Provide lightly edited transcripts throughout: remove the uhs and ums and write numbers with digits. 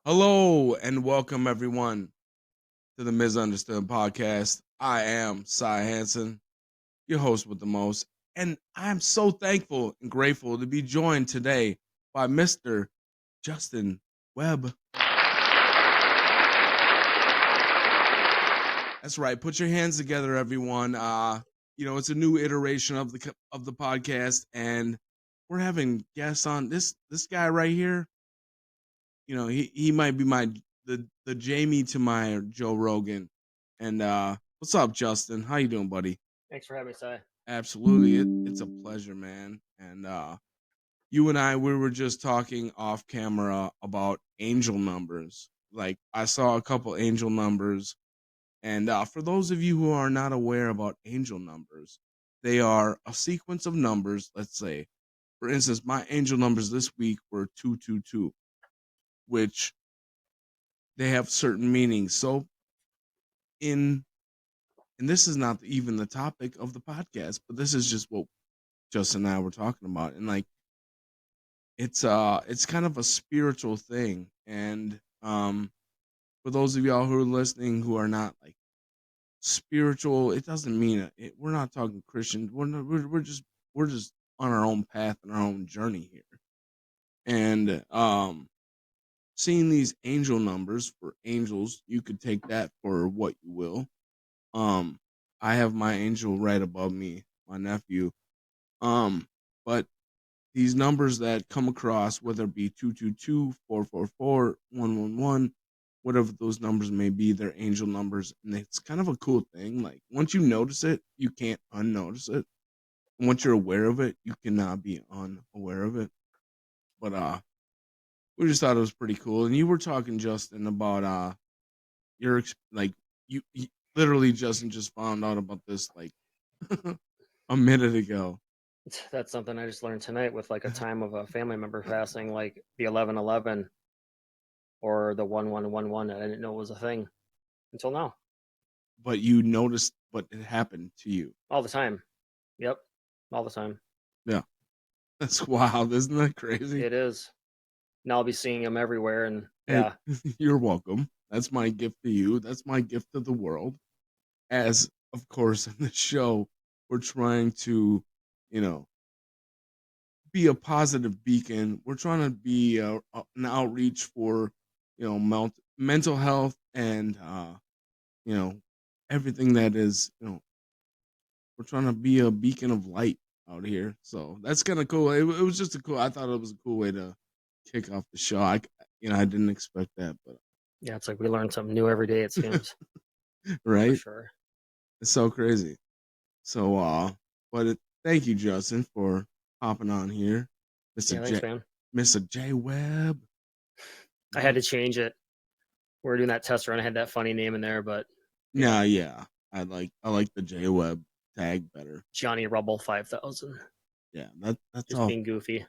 Hello and welcome everyone to the Misunderstood podcast. I am Cy Hansen, your host with the most, and I'm so thankful and grateful to be joined today by Mr. Justin Webb. That's right. Put your hands together, everyone. It's a new iteration of the podcast, and we're having guests on. This guy right here. He might be the Jamie to my Joe Rogan. And what's up, Justin? How you doing, buddy? Thanks for having me, Si. Absolutely. It's a pleasure, man. And you and we were just talking off camera about angel numbers. Like I saw a couple angel numbers, and for those of you who are not aware about angel numbers, they are a sequence of numbers. Let's say, for instance, my angel numbers this week were 222, which they have certain meanings. So in and this is not even the topic of the podcast, but this is just what Justin and I were talking about. And like it's kind of a spiritual thing. And for those of y'all who are listening who are not like spiritual, it doesn't mean we're not talking Christian. We're just on our own path and our own journey here. And seeing these angel numbers for angels, you could take that for what you will. I have my angel right above me, my nephew. But these numbers that come across, whether it be 222, 444, 111, whatever those numbers may be, they're angel numbers. And it's kind of a cool thing. Like once you notice it, you can't unnotice it. And once you're aware of it, you cannot be unaware of it. But we just thought it was pretty cool. And you were talking, Justin, about your like you literally Justin just found out about this like a minute ago. That's something I just learned tonight with like a time of a family member passing, like the 1111 or the 1111. I didn't know it was a thing until now. But you noticed what had happened to you. All the time. Yep. All the time. Yeah. That's wild. Isn't that crazy? It is. Now I'll be seeing them everywhere. And And yeah, you're welcome. That's my gift to you. That's my gift to the world. As, of course, in the show, we're trying to, you know, be a positive beacon. We're trying to be an outreach for, mental health and, you know, everything that is, we're trying to be a beacon of light out here. So that's kind of cool. It was just I thought it was a cool way to kick off the show. I didn't expect that, but yeah, it's like we learn something new every day, it seems. For right? sure. It's so crazy. So, thank you, Justin, for hopping on here, Mister Yeah, thanks, J, man. Mister J Webb. I had to change it. We were doing that test run. I had that funny name in there, but yeah, Nah, yeah, I like the J Webb tag better. Johnny Rubble 5000. Yeah, that's Just all. being goofy.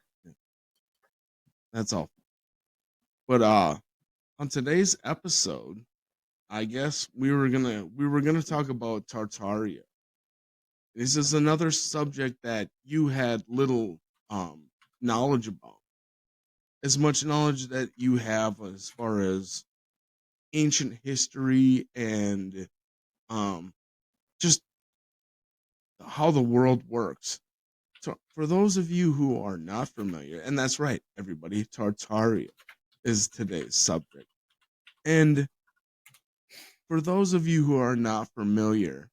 That's all. But on today's episode, I guess we were gonna talk about Tartaria. This is another subject that you had little knowledge about. As much knowledge that you have as far as ancient history and um just how the world works. So for those of you who are not familiar, and that's right, everybody, Tartaria is today's subject. And for those of you who are not familiar,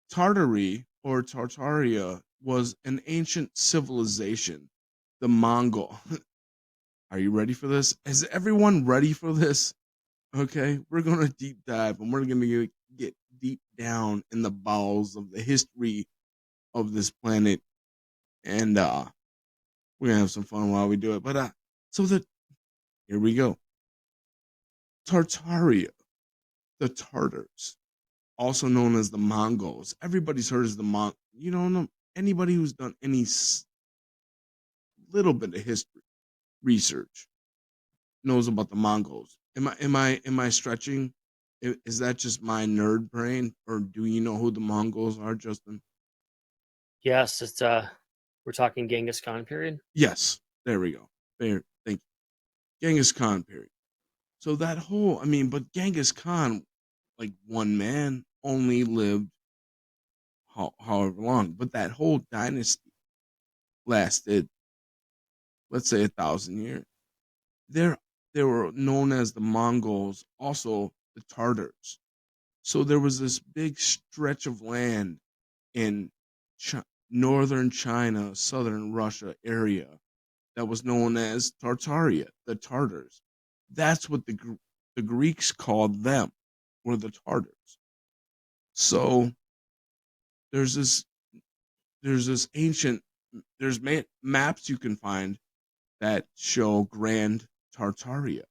Tartary or Tartaria was an ancient civilization. The Mongol. Are you ready for this? Is everyone ready for this? Okay, we're going to deep dive and we're going to get deep down in the bowels of the history of this planet. And we're going to have some fun while we do it. But here we go. Tartaria, the Tartars, also known as the Mongols. Everybody's heard of the You don't know anybody who's done any little bit of history research knows about the Mongols. Am I stretching? Is that just my nerd brain, or do you know who the Mongols are, Justin? Yes, it's we're talking Genghis Khan period. Yes, there we go. There, thank you. Genghis Khan period. So that whole, I mean, but Genghis Khan, like one man, only lived however long, but that whole dynasty lasted, let's say, 1,000 years. They're they were known as the Mongols, also the Tartars. So there was this big stretch of land in northern China, southern Russia area that was known as Tartaria, the Tartars. That's what the Greeks called them, were the Tartars. So there's this ancient there's maps you can find that show Grand Tartaria.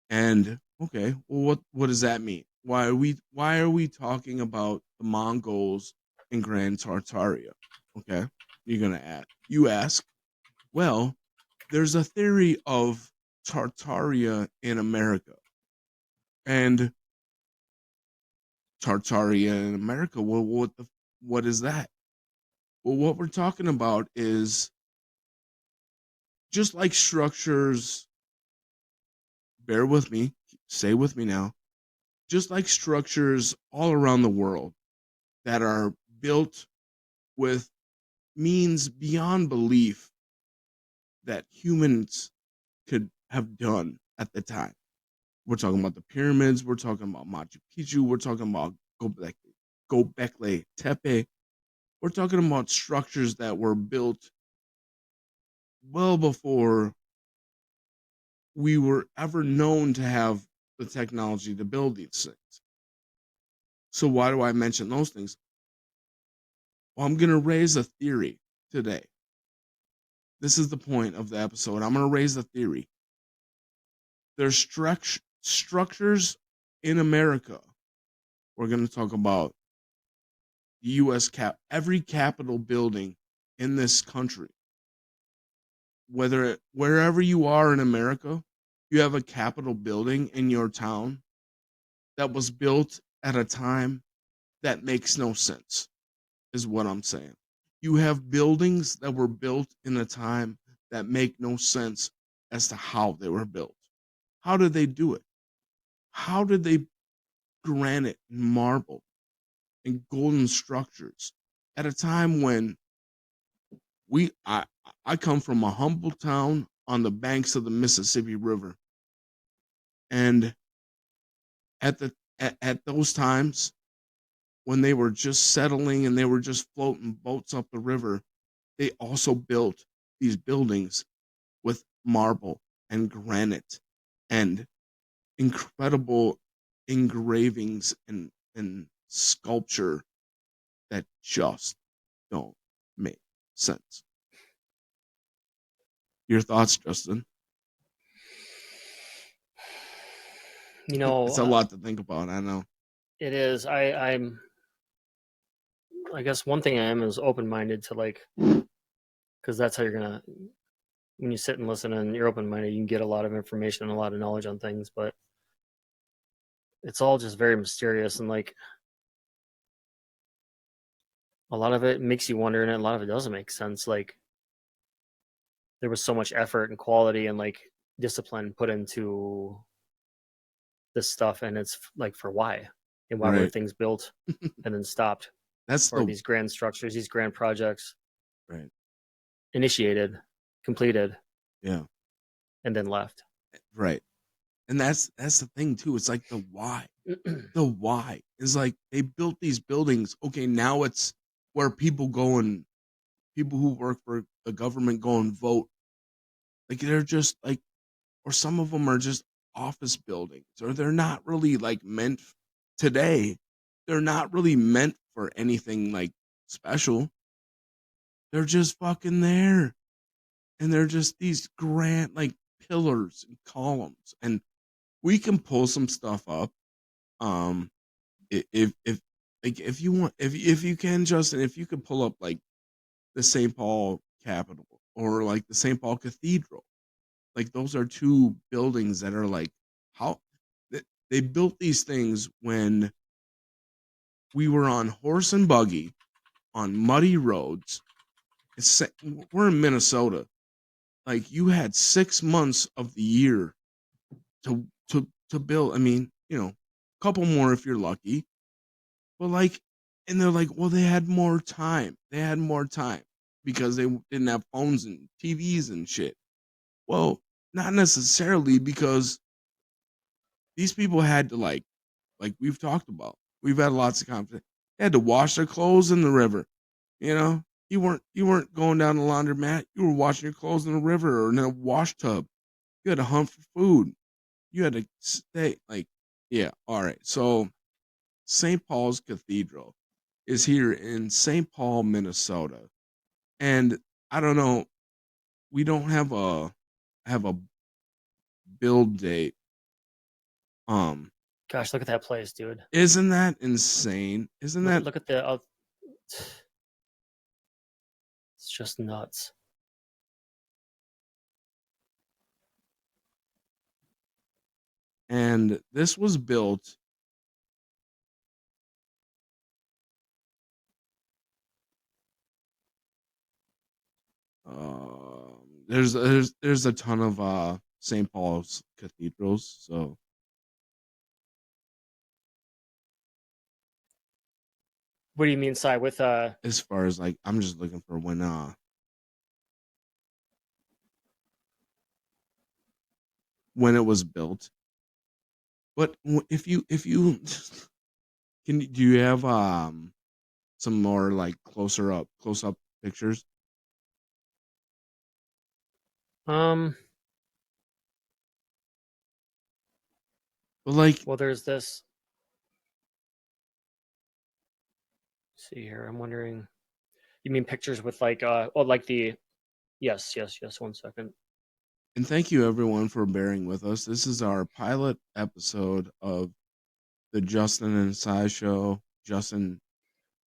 And okay, well, what does that mean? Why are we talking about the Mongols in Grand Tartaria? Okay, you're gonna ask. You ask. Well, there's a theory of Tartaria in America, and Tartaria in America. Well, what is that? Well, what we're talking about is just like structures. Bear with me. Stay with me now. Just like structures all around the world that are built with means beyond belief that humans could have done at the time. We're talking about the pyramids, we're talking about Machu Picchu, we're talking about Gobekli Tepe. We're talking about structures that were built well before we were ever known to have the technology to build these things. So why do I mention those things? Well, I'm going to raise a theory today. This is the point of the episode. I'm going to raise a theory. There's structures in America. We're going to talk about the U.S. every Capitol building in this country. Wherever you are in America, you have a Capitol building in your town that was built at a time that makes no sense, is what I'm saying. You have buildings that were built in a time that make no sense as to how they were built. How did they do it? How did they granite and marble and golden structures at a time when we I come from a humble town on the banks of the Mississippi River, and at those times when they were just settling and they were just floating boats up the river, they also built these buildings with marble and granite and incredible engravings and sculpture that just don't make sense. Your thoughts, Justin? You know, It's a lot to think about. I know. it is. I guess one thing I am is open minded to like, because that's how you're gonna when you sit and listen and you're open minded, you can get a lot of information and a lot of knowledge on things, but it's all just very mysterious and like a lot of it makes you wonder and a lot of it doesn't make sense. Like there was so much effort and quality and like discipline put into this stuff and it's like for why? And why were Right. things built and then stopped? That's Or the these grand structures, these grand projects right. initiated, completed, Yeah. and then left. Right. And that's the thing too. It's like the why. The why is like they built these buildings. Okay, now it's where people who work for the government go and vote. Like they're just like, or some of them are just office buildings, or they're not really like meant today. They're not really meant for anything like special. They're just fucking there, and they're just these grand like pillars and columns. And we can pull some stuff up. Um, if like if you want, if you can, Justin, if you could pull up like the St. Paul Capitol or like the St. Paul Cathedral. Like those are two buildings that are like how they built these things when we were on horse and buggy on muddy roads. We're in Minnesota. Like you had 6 months of the year to build. I mean, a couple more if you're lucky. But like, and they're like, well, they had more time. They had more time because they didn't have phones and TVs and shit. Well, not necessarily, because these people had to like we've talked about. We've had lots of conflict. They had to wash their clothes in the river. You know, you weren't going down the laundromat. You were washing your clothes in the river or in a wash tub. You had to hunt for food. You had to stay yeah. All right. So St. Paul's Cathedral is here in St. Paul, Minnesota, and I don't know. We don't have a build date. Gosh, look at that place, dude. Isn't that insane? Isn't Look at that? look at the. It's just nuts. And this was built. There's a ton of St. Paul's cathedrals. So What do you mean, Si? With as far as like, I'm just looking for when it was built. But if you do you have some more like close up pictures? um. But like, Well, there's this. Let's see here. I'm wondering. You mean pictures with like oh, like the. Yes, yes, yes. 1 second. and thank you everyone for bearing with us. This is our pilot episode of the Justin and Cy show. Justin,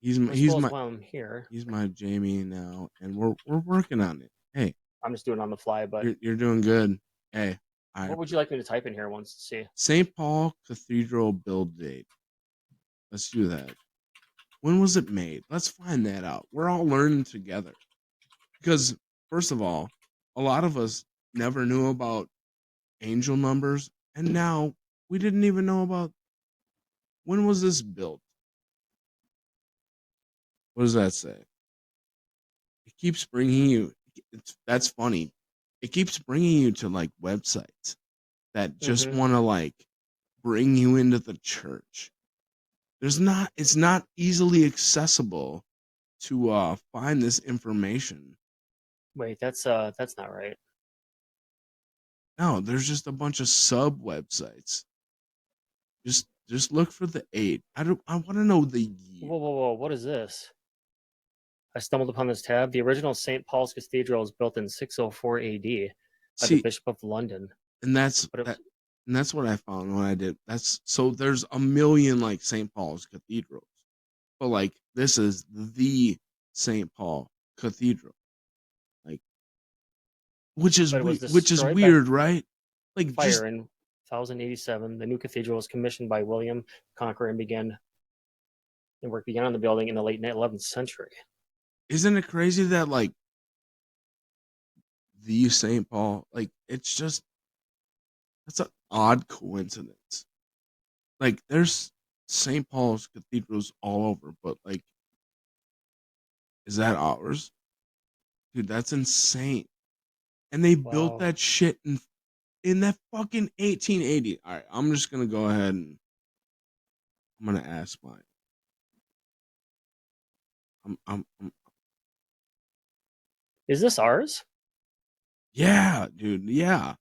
he's I he's suppose my while I'm here, he's my Jamie now, and we're working on it. Hey, I'm just doing it on the fly. But you're doing good. Hey, I what would you like me to type in here once to see? St. Paul Cathedral build date. Let's do that. When was it made? Let's find that out. We're all learning together. Because first of all, a lot of us never knew about angel numbers, and now we didn't even know about when was this built. What does that say? It keeps bringing you. That's funny. It keeps bringing you to like websites that just Mm-hmm. want to like bring you into the church. It's not easily accessible to find this information. Wait, that's not right. No, there's just a bunch of sub websites. Just look for the 8. I want to know the year. Whoa, whoa, whoa! What is this? I stumbled upon this tab. The original St. Paul's Cathedral was built in 604 AD by the See, Bishop of London, and that's but it that was. and that's what I found when I did. That's so there's a million like St. Paul's cathedrals. But like this is the St. Paul Cathedral. Like But it was which is destroyed by weird, right? Like just fire in 1087. The new cathedral was commissioned by William Conqueror and work began on the building in the late 11th century. isn't it crazy that like the St. Paul, like it's just that's an odd coincidence. Like there's St. Paul's cathedrals all over, but like is that ours? Dude, that's insane. And they built Wow. that shit in that fucking 1880. All right, I'm just gonna go ahead and I'm gonna ask mine. I'm Is this ours? yeah, dude, yeah.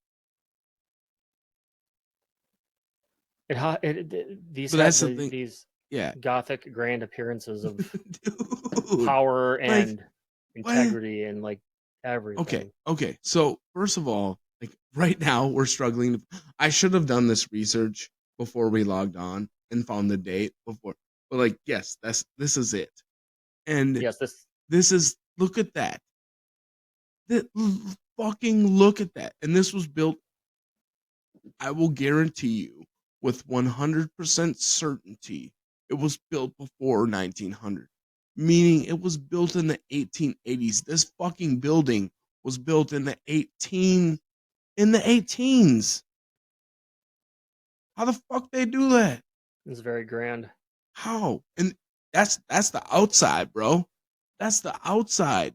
These But have that's the thing. these Yeah, gothic grand appearances of dude. power Like and what? integrity and like Okay, everything. okay. So first of all, like right now we're struggling. I should have done this research before we logged on and found the date before. But like, yes, this is it. And Yes, this. this is look at that. Fucking look at that. And this was built, I will guarantee you with 100% certainty, it was built before 1900. Meaning it was built in the 1880s. This fucking building was built in the 18s. How the fuck they do that? It's very grand. How? And that's the outside, bro. That's the outside.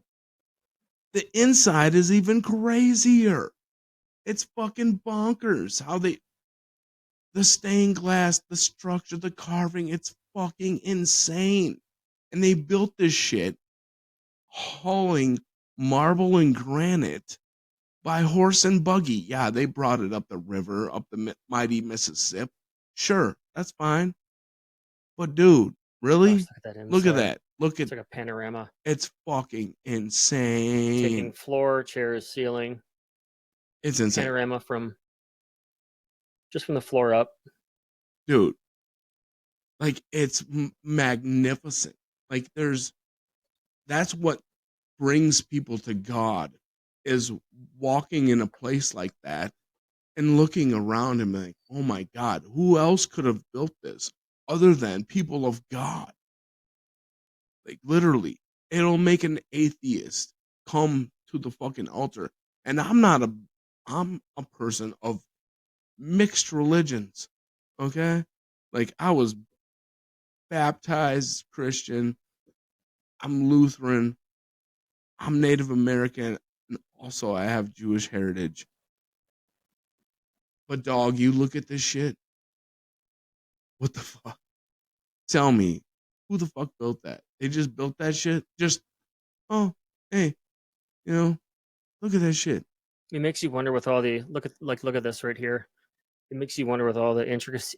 The inside is even crazier. It's fucking bonkers how they the stained glass, the structure, the carving, it's fucking insane. And they built this shit hauling marble and granite by horse and buggy. Yeah, they brought it up the river, up the mighty Mississippi. Sure, that's fine. But dude, Gosh, really? look at that Look at inside. that. Look at It's like a panorama. it's fucking Taking insane. floor, chairs, ceiling, It's insane. panorama from just from the floor up. Dude, like it's magnificent. Like there's that's what brings people to God is walking in a place like that and looking around and like, oh my God, who else could have built this other than people of God? Like literally, it'll make an atheist come to the fucking altar. And I'm a person of mixed religions. Okay? Like I was baptized Christian, I'm Lutheran, I'm Native American, and also I have Jewish heritage. But dog, you look at this shit. What the fuck? Tell me, who the fuck built that? They just built that shit. Just oh, hey, you know, look at that shit. It makes you wonder with all the look at this right here. It makes you wonder with all the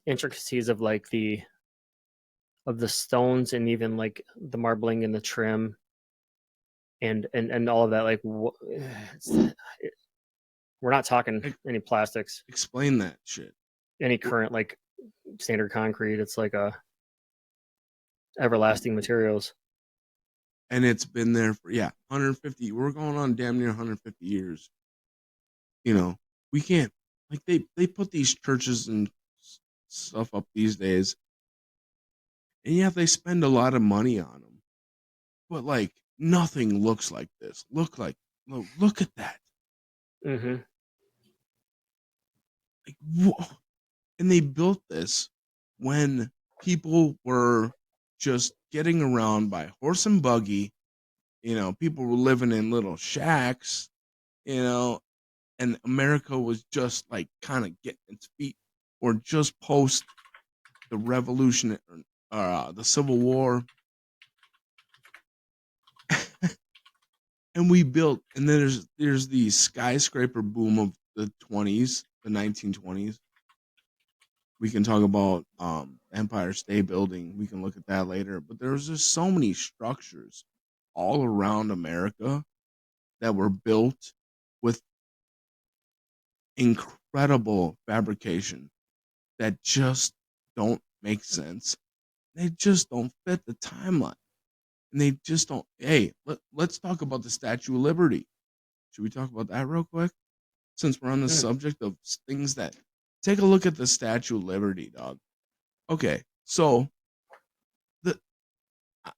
intricacies of like the stones and even like the marbling and the trim and all of that. Like we're not talking any plastics, Explain that shit. any current like standard concrete. It's like a everlasting materials. And it's been there for 150. We're going on damn near 150 years. You know, we can't like they put these churches and stuff up these days, and yeah, they spend a lot of money on them, but like nothing looks like this. Look at that. Mm-hmm. Like, and they built this when people were just getting around by horse and buggy. You know, people were living in little shacks. You know, and America was just like kind of getting its feet, or just post the revolution, the Civil War, and we built. And then there's the skyscraper boom of the 20s, the 1920s. We can talk about Empire State Building. We can look at that later. But there was just so many structures all around America that were built with incredible fabrication that just don't make sense. They just don't fit the timeline. And they just don't. Hey, let's talk about the Statue of Liberty. Should we talk about that real quick? Since we're on the Mm. subject of things that. Take a look at the Statue of Liberty, dog. Okay, so the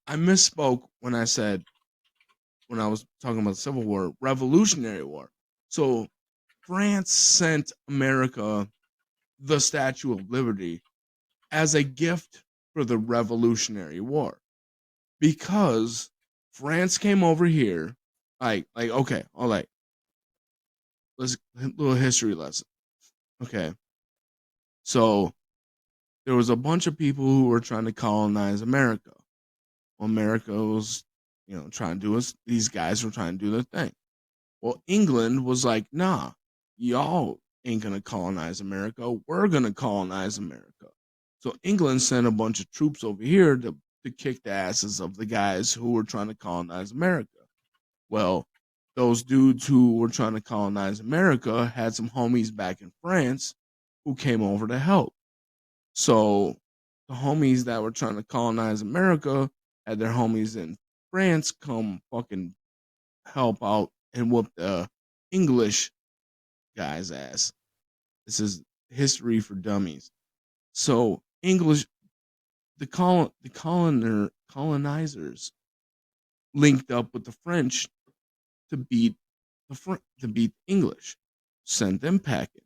I misspoke when I said, when I was talking about the Civil War, Revolutionary War. So France sent America the Statue of Liberty as a gift for the Revolutionary War, because France came over here, like okay, all right, let's little history lesson. Okay, so there was a bunch of people who were trying to colonize America. Well, America was, trying to do us. These guys were trying to do their thing. Well, England was like, nah, y'all ain't gonna colonize America. We're gonna colonize America. So England sent a bunch of troops over here to kick the asses of the guys who were trying to colonize America. Well, those dudes who were trying to colonize America had some homies back in France who came over to help. So the homies that were trying to colonize America had their homies in France come fucking help out and whoop the English guy's ass. This is history for dummies. So English, colonizers linked up with the French to beat to beat English, sent them packing.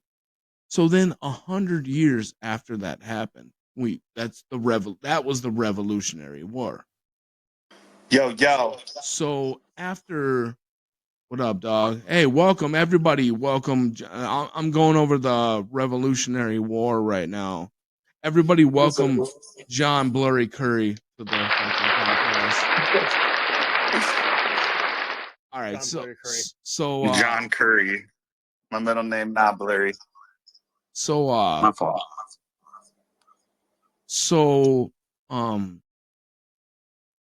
So then 100 years after that happened, that was the Revolutionary War. Yo, yo. So after, what up, dog? Hey, welcome everybody. Welcome. I'm going over the Revolutionary War right now. Everybody, welcome John Blurry Curry to the fucking podcast. All right, John Blurry Curry. John Curry. My middle name, not Blurry. My fault. So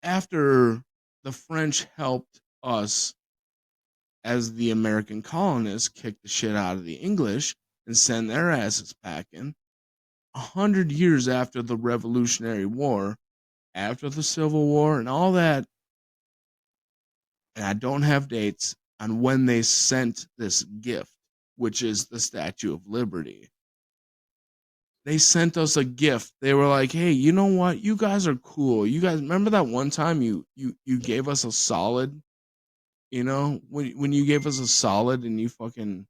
after the French helped us as the American colonists kick the shit out of the English and send their asses packing, 100 years after the Revolutionary War, after the Civil War and all that, and I don't have dates on when they sent this gift, which is the Statue of Liberty. They sent us a gift. They were like, "Hey, you know what? You guys are cool. You guys remember that one time you gave us a solid, you know, when you gave us a solid and you fucking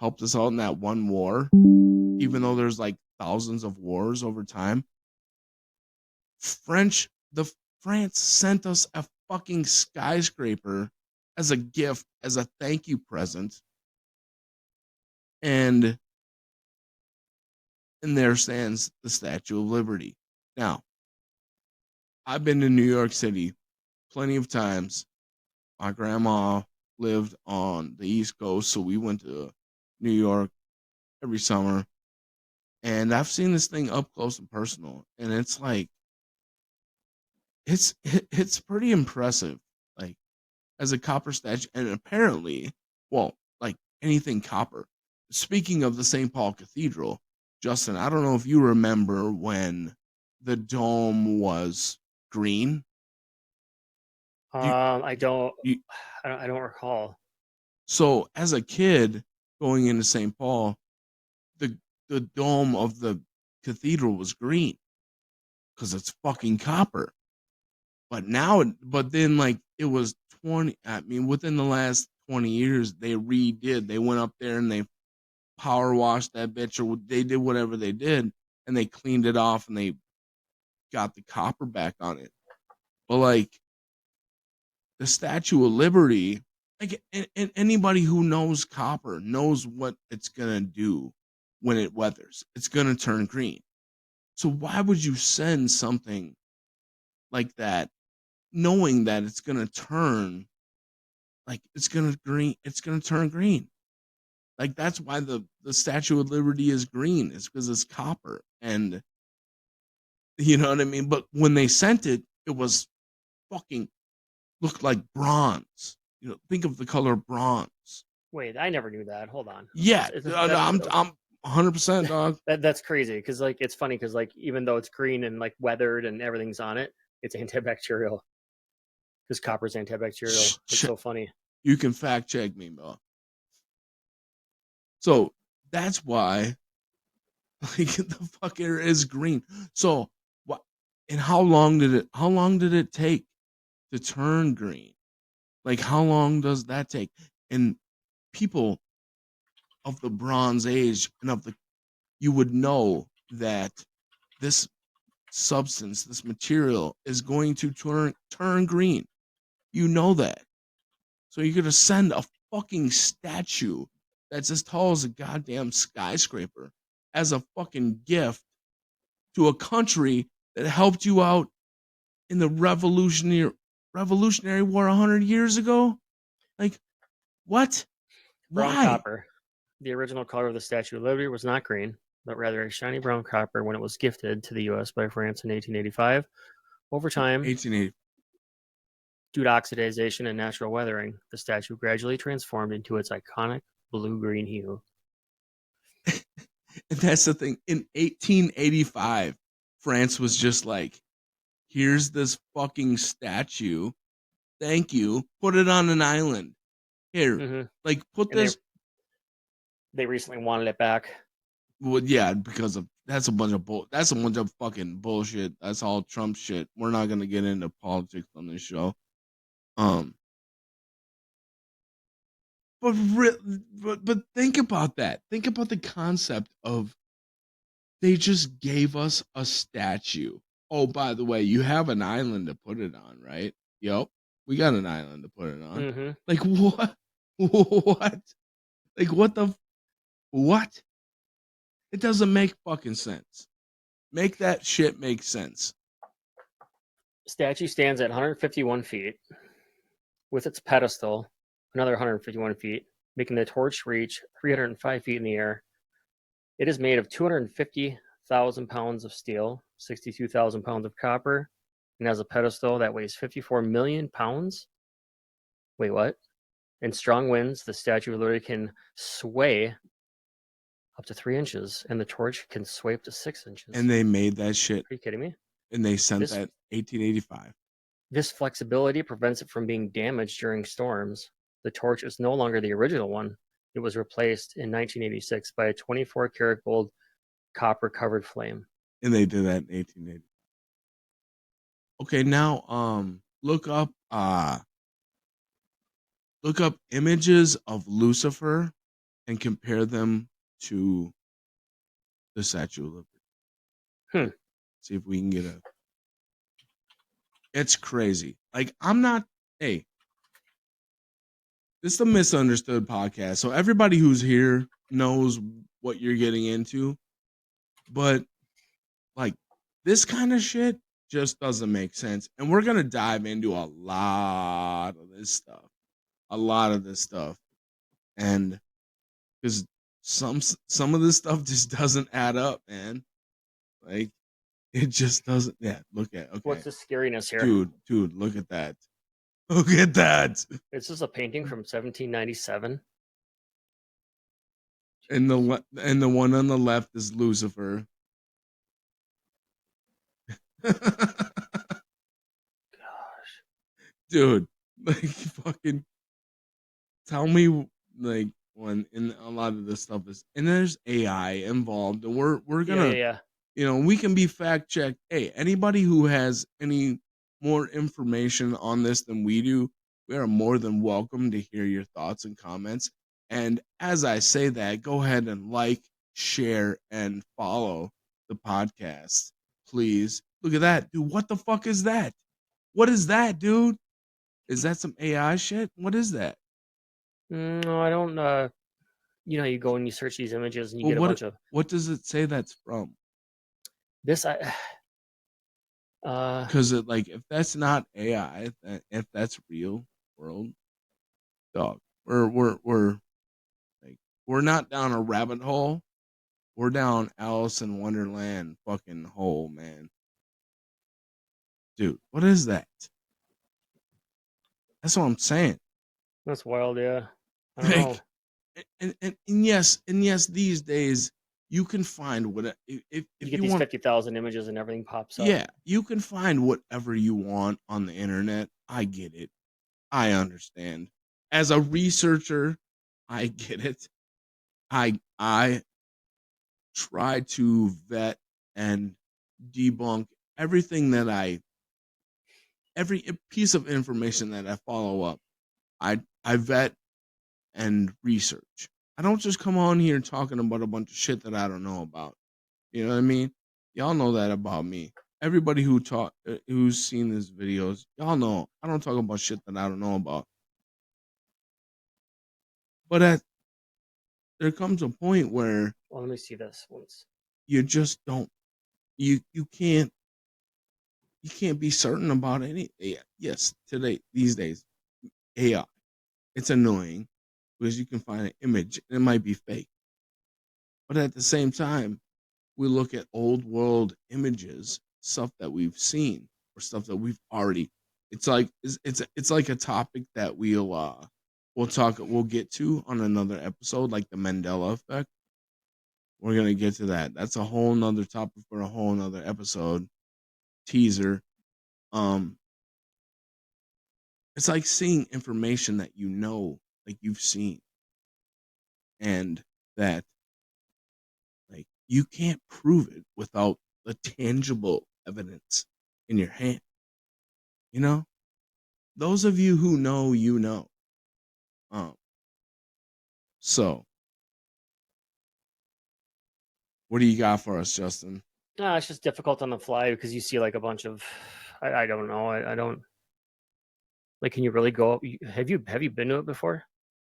helped us out in that one war, even though there's like thousands of wars over time. The France sent us a fucking skyscraper as a gift, as a thank you present, and there stands the Statue of Liberty. Now, I've been to New York City plenty of times. My grandma lived on the East Coast, so we went to New York every summer. And I've seen this thing up close and personal, and it's like it's pretty impressive. Like, as a copper statue, and apparently, well, like anything copper. Speaking of the St. Paul Cathedral, Justin, I don't know if you remember when the dome was green. You, I don't. you, I don't recall. so as a kid going into St. Paul, the dome of the cathedral was green because it's fucking copper. But then like it was 20. I mean, within the last 20 years, they redid. They went up there and they power washed that bitch, or they did whatever they did, and they cleaned it off and they got the copper back on it. But like the Statue of Liberty, like, and anybody who knows copper knows what it's gonna do when it weathers. It's gonna turn green. So why would you send something like that, knowing that it's gonna turn, like it's gonna turn green? Like, that's why the Statue of Liberty is green. It's because it's copper, and you know what I mean. But when they sent it, it was fucking looked like bronze. You know, think of the color bronze. Wait, I never knew that. Hold on. Yeah, I'm 100%, dog. That's crazy because like it's funny because like even though it's green and like weathered and everything's on it, it's antibacterial because copper's antibacterial. It's so funny. You can fact check me, bro. So that's why, like, the fucker is green. So what? And how long did it take to turn green? Like, how long does that take? And people of the Bronze Age and you would know that this substance, this material, is going to turn green. You know that. So you're gonna send a fucking statue that's as tall as a goddamn skyscraper as a fucking gift to a country that helped you out in the Revolutionary War 100 years ago? Like, what? Brown Why? copper. The original color of the Statue of Liberty was not green, but rather a shiny brown copper when it was gifted to the U.S. by France in 1885. Over time, 1880. due to oxidization and natural weathering, the statue gradually transformed into its iconic blue-green hue. And that's the thing. In 1885, France was just like, here's this fucking statue. Thank you. Put it on an island. Here, Mm-hmm. like, put And this. they recently wanted it back. Well, yeah, because of that's a bunch of fucking bullshit. That's all Trump shit. We're not gonna get into politics on this show. Um, but think about that. Think about the concept of they just gave us a statue. Oh, by the way, you have an island to put it on, right? Yep, we got an island to put it on. Mm-hmm. Like what? What? Like what? It doesn't make fucking sense. Make that shit make sense. Statue stands at 151 feet, with its pedestal another 151 feet, making the torch reach 305 feet in the air. It is made of 250,000 pounds of steel, 62,000 pounds of copper, and has a pedestal that weighs 54 million pounds. Wait, what? In strong winds, the statue literally can sway up to 3 inches, and the torch can sway up to 6 inches. And they made that shit. Are you kidding me? And they sent that 1885. This flexibility prevents it from being damaged during storms. The torch is no longer the original one. It was replaced in 1986 by a 24-karat gold copper-covered flame. And they did that in 1880. Okay, now look up images of Lucifer and compare them to the Statue of Liberty. See if we can get a. It's crazy. Like, I'm not. Hey, this is a misunderstood podcast. So everybody who's here knows what you're getting into. But, like, this kind of shit just doesn't make sense. And we're going to dive into a lot of this stuff. And because some of this stuff just doesn't add up, man. Like, it just doesn't. Yeah, look at. Okay. What's the scariness here? Dude, look at that. Look at that. This is a painting from 1797. And the one on the left is Lucifer. Gosh. Dude, like, fucking tell me, like, when in a lot of this stuff is, and there's AI involved, and we're gonna Yeah. We can be fact checked. Hey, anybody who has any more information on this than we do, we are more than welcome to hear your thoughts and comments. And as I say that, go ahead and like, share, and follow the podcast, please. Look at that, dude. What the fuck is that? What is that, dude? Is that some AI shit? What is that? No, I don't. You go and you search these images and you get a bunch of. What does it say that's from? This Because like, if that's not AI, if that's real world, dog, we're not down a rabbit hole. We're down Alice in Wonderland fucking hole, man. Dude, what is that? That's what I'm saying. That's wild, yeah. I don't know. And yes, these days you can find what if you get you these want 50,000 images and everything pops up. Yeah, you can find whatever you want on the internet. I get it. I understand. As a researcher, I get it. I try to vet and debunk everything every piece of information that I follow up. I vet and research. I don't just come on here talking about a bunch of shit that I don't know about. You know what I mean? Y'all know that about me. Everybody who's seen these videos, y'all know I don't talk about shit that I don't know about. But there comes a point where, well, let me see this once. You just don't. You can't be certain about anything. Yes, these days, AI, it's annoying because you can find an image and it might be fake. But at the same time, we look at old world images, stuff that we've seen or stuff that we've already. It's like a topic that we'll get to on another episode, like the Mandela effect. We're gonna get to that. That's a whole nother topic for a whole nother episode. Teaser. It's like seeing information that like you've seen, and that, like, you can't prove it without the tangible evidence in your hand. Those of you who know, So, what do you got for us, Justin? No, it's just difficult on the fly because you see like a bunch of, I don't know, I don't like. Can you really go? Have you been to it before?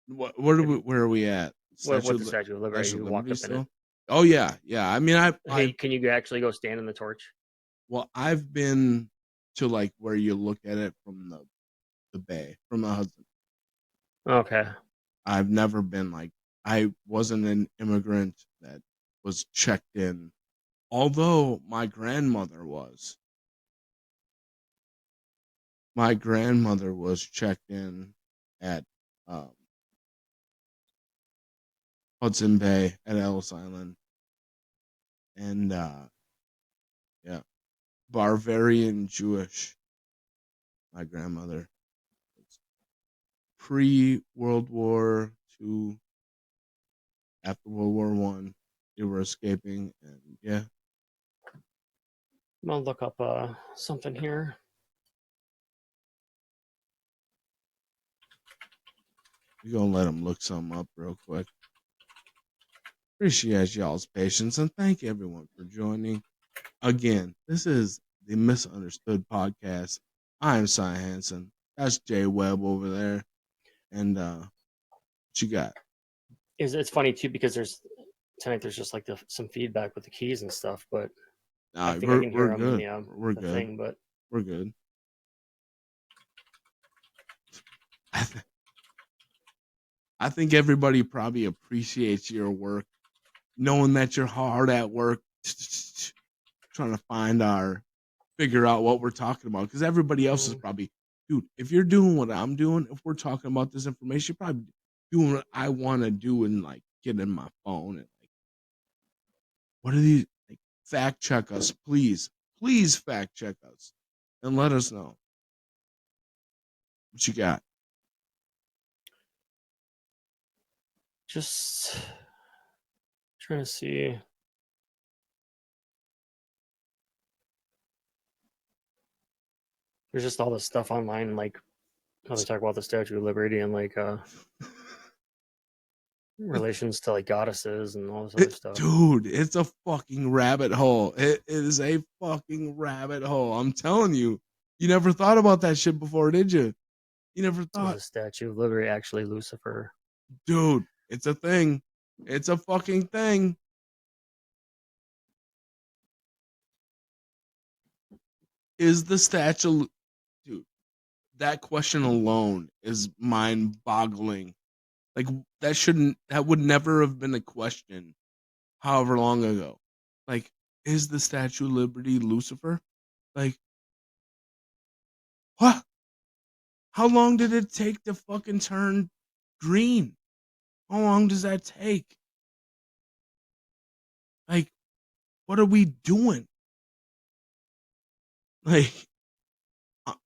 Where are we at? What the Statue of Liberty? Statue of You walked Liberty up in it. still? Oh yeah. I mean, Hey, can you actually go stand in the torch? well, I've been to like where you look at it from the bay, from the Hudson. Okay. I've never been like, I wasn't an immigrant that was checked in, although my grandmother was. My grandmother was checked in at Hudson Bay at Ellis Island, and yeah, Bavarian Jewish. My grandmother, pre World War II, after World War One, they were escaping, and yeah. I'm gonna look up something here. We gonna let them look something up real quick. Appreciate y'all's patience and thank everyone for joining. Again, this is the Misunderstood Podcast. I am Cy Hansen. That's Jay Webb over there. And what you got? It's funny too because there's just like some feedback with the keys and stuff, but I think I can hear them good. in We're the good. thing, but We're good. I think everybody probably appreciates your work, knowing that you're hard at work, trying to figure out what we're talking about. Because everybody else is probably, dude, if you're doing what I'm doing, if we're talking about this information, you're probably doing what I want to do and like get in my phone and like, what are these? Like, fact check us, please. Please fact check us and let us know what you got. just trying to see. There's just all this stuff online, like how they talk about the Statue of Liberty and like relations to like goddesses and all this other stuff. Dude, it's a fucking rabbit hole. It is a fucking rabbit hole. I'm telling you. You never thought about that shit before, did you? You never thought. Is the Statue of Liberty actually Lucifer? Dude, it's a thing. It's a fucking thing. Is the statue, dude, that question alone is mind-boggling. Like that would never have been a question however long ago. Like, is the Statue of Liberty Lucifer? Like, what? How long did it take to fucking turn green? How long does that take? Like, what are we doing? Like,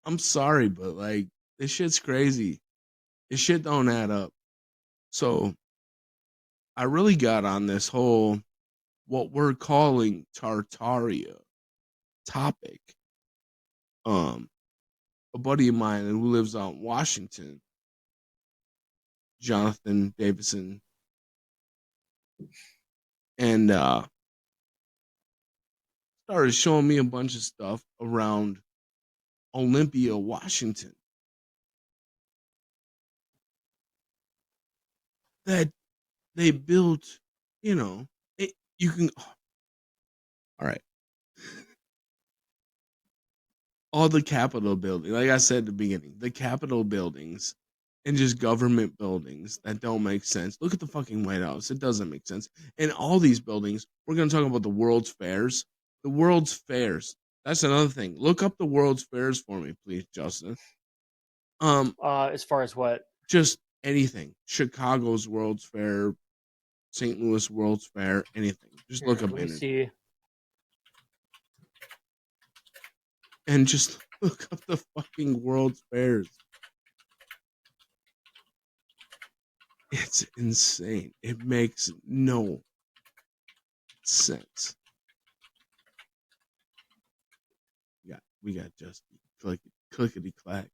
I'm sorry, but like, this shit's crazy. This shit don't add up. So, I really got on this whole what we're calling Tartaria topic. A buddy of mine who lives out in Washington, Jonathan Davison, and started showing me a bunch of stuff around Olympia, Washington, that they built. You know, you can. All right, all the Capitol buildings, like I said at the beginning, the Capitol buildings and just government buildings that don't make sense. Look at the fucking White House. It doesn't make sense. And all these buildings, we're going to talk about the World's Fairs. The World's Fairs. That's another thing. Look up the World's Fairs for me, please, Justin. As far as what? Just anything. Chicago's World's Fair, St. Louis World's Fair, anything. Just look up Let me anything. see. And just look up the fucking World's Fairs. It's insane. It makes no sense. We got just clickety clack.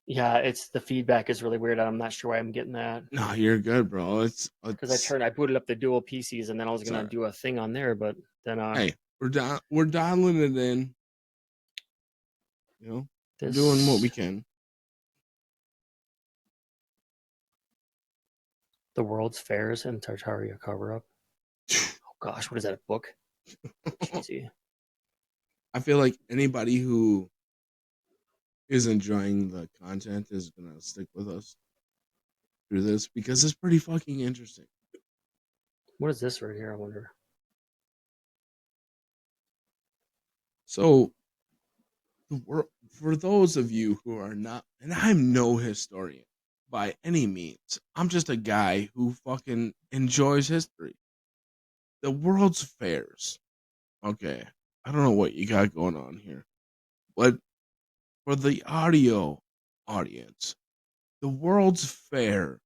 Yeah, it's the feedback is really weird. I'm not sure why I'm getting that. No, you're good, bro. Because I booted up the dual PCs and then I was gonna right. do a thing on there, but then Hey, we're dialing it in. You know, we're doing what we can. The World's Fairs and Tartaria cover up. Oh gosh, what is that, a book? Cheesy. I feel like anybody who is enjoying the content is gonna stick with us through this because it's pretty fucking interesting. What is this right here, I wonder? So, for those of you who are not, and I'm no historian by any means, I'm just a guy who fucking enjoys history. The World's Fairs. Okay, I don't know what you got going on here, but for the audio audience, the World's Fairs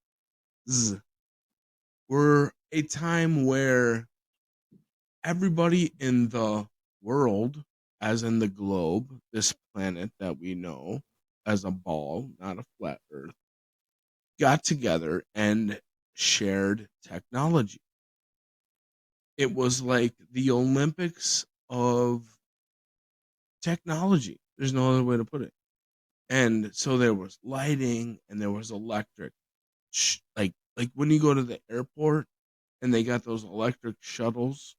were a time where everybody in the world, as in the globe, this planet that we know as a ball, not a flat earth, got together and shared technology. It was like the Olympics of technology. There's no other way to put it. And so there was lighting and there was electric. Like when you go to the airport and they got those electric shuttles,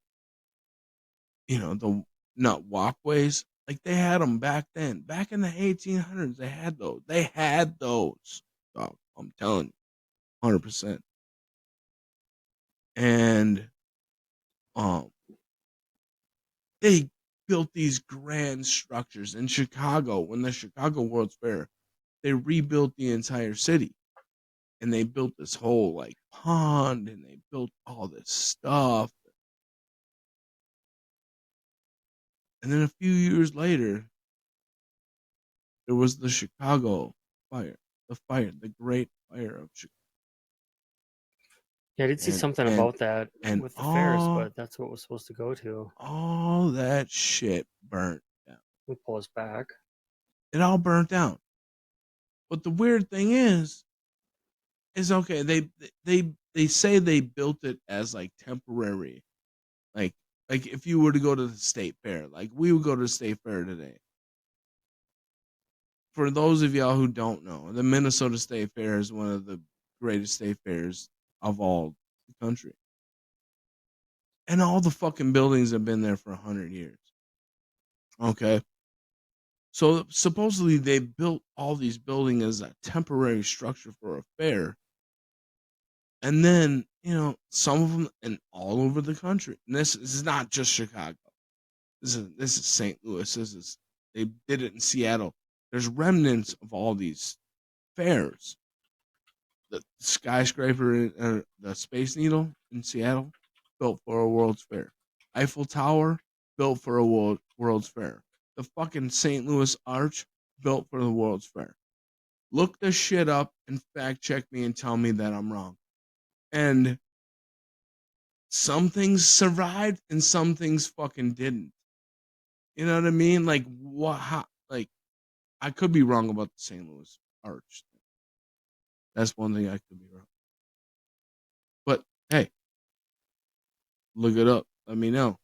the not walkways. Like they had them back then, back in the 1800s. They had those. They had those. Dog, I'm telling you, 100%. And um, they built these grand structures in Chicago. When the Chicago World's Fair, they rebuilt the entire city, and they built this whole like pond, and they built all this stuff. And then a few years later, there was the Chicago fire, the Great Fire of Chicago. Yeah, I did see something and about that and with the fairs, but that's what was supposed to go to. all that shit burnt down. We'll pull us back. It all burnt down. But the weird thing is okay. They say they built it as like temporary, like if you were to go to the state fair, like we would go to the state fair today. For those of y'all who don't know, the Minnesota State Fair is one of the greatest state fairs of all the country. And all the fucking buildings have been there for 100 years. Okay. So supposedly they built all these buildings as a temporary structure for a fair. And then, some of them and all over the country. And this is not just Chicago. This is St. Louis. They did it in Seattle. There's remnants of all these fairs. The skyscraper, the Space Needle in Seattle, built for a World's Fair. Eiffel Tower, built for a World's Fair. The fucking St. Louis Arch, built for the World's Fair. Look this shit up and fact check me and tell me that I'm wrong. And some things survived and some things fucking didn't. You know what I mean? Like what? Like I could be wrong about the St. Louis Arch. That's one thing I could be wrong. But hey, look it up. Let me know.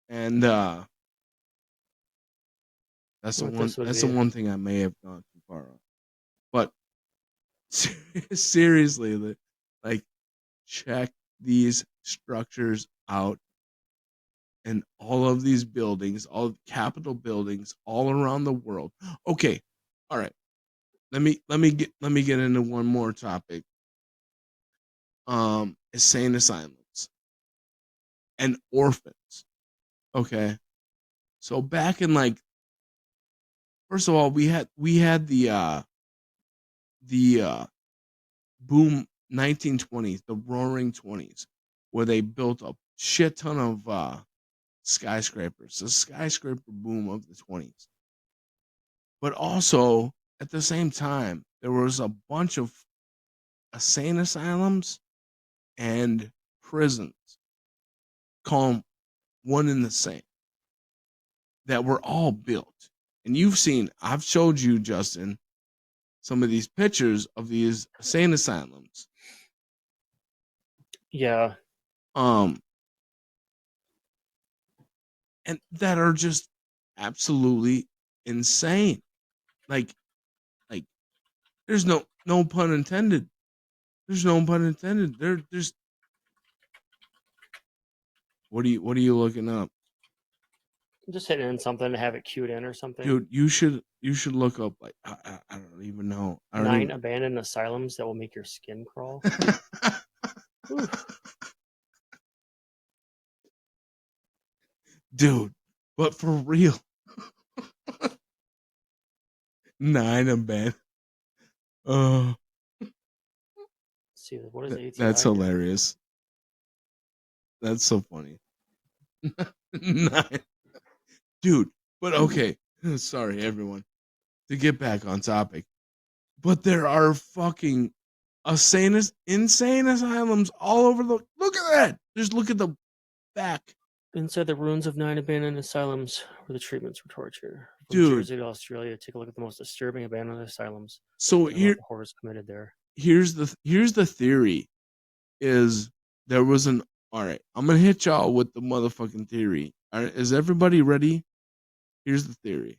And that's the one thing I may have gone too far on. But seriously, like check these structures out and all of these buildings, all Capitol buildings all around the world. Okay. All right. Let me get into one more topic. Insane asylums and orphans. Okay. So back in like, first of all, we had the boom 1920s, the roaring 20s, where they built a shit ton of skyscrapers, the skyscraper boom of the 20s. But also at the same time, there was a bunch of insane asylums and prisons, call them one and the same, that were all built. And I've showed you, Justin, some of these pictures of these insane asylums. Yeah. And that are just absolutely insane. Like there's no pun intended. There's no pun intended. There's what are you looking up? I'm just hitting in something to have it queued in or something. Dude, you should look up like I don't even know. 9 abandoned asylums that will make your skin crawl. Dude, but for real. 9 abandoned. See, what is ATI? That's hilarious. That's so funny. 9. Dude, but okay. Sorry, everyone. To get back on topic. But there are fucking insane asylums all over the. Look at that. Just look at the back. Inside the ruins of 9 abandoned asylums where the treatments were torture. From Dude. Jersey to Australia, take a look at the most disturbing abandoned asylums. So here, horrors committed there. Here's the theory. Is there was an all right? I'm gonna hit y'all with the motherfucking theory. All right, is everybody ready? Here's the theory.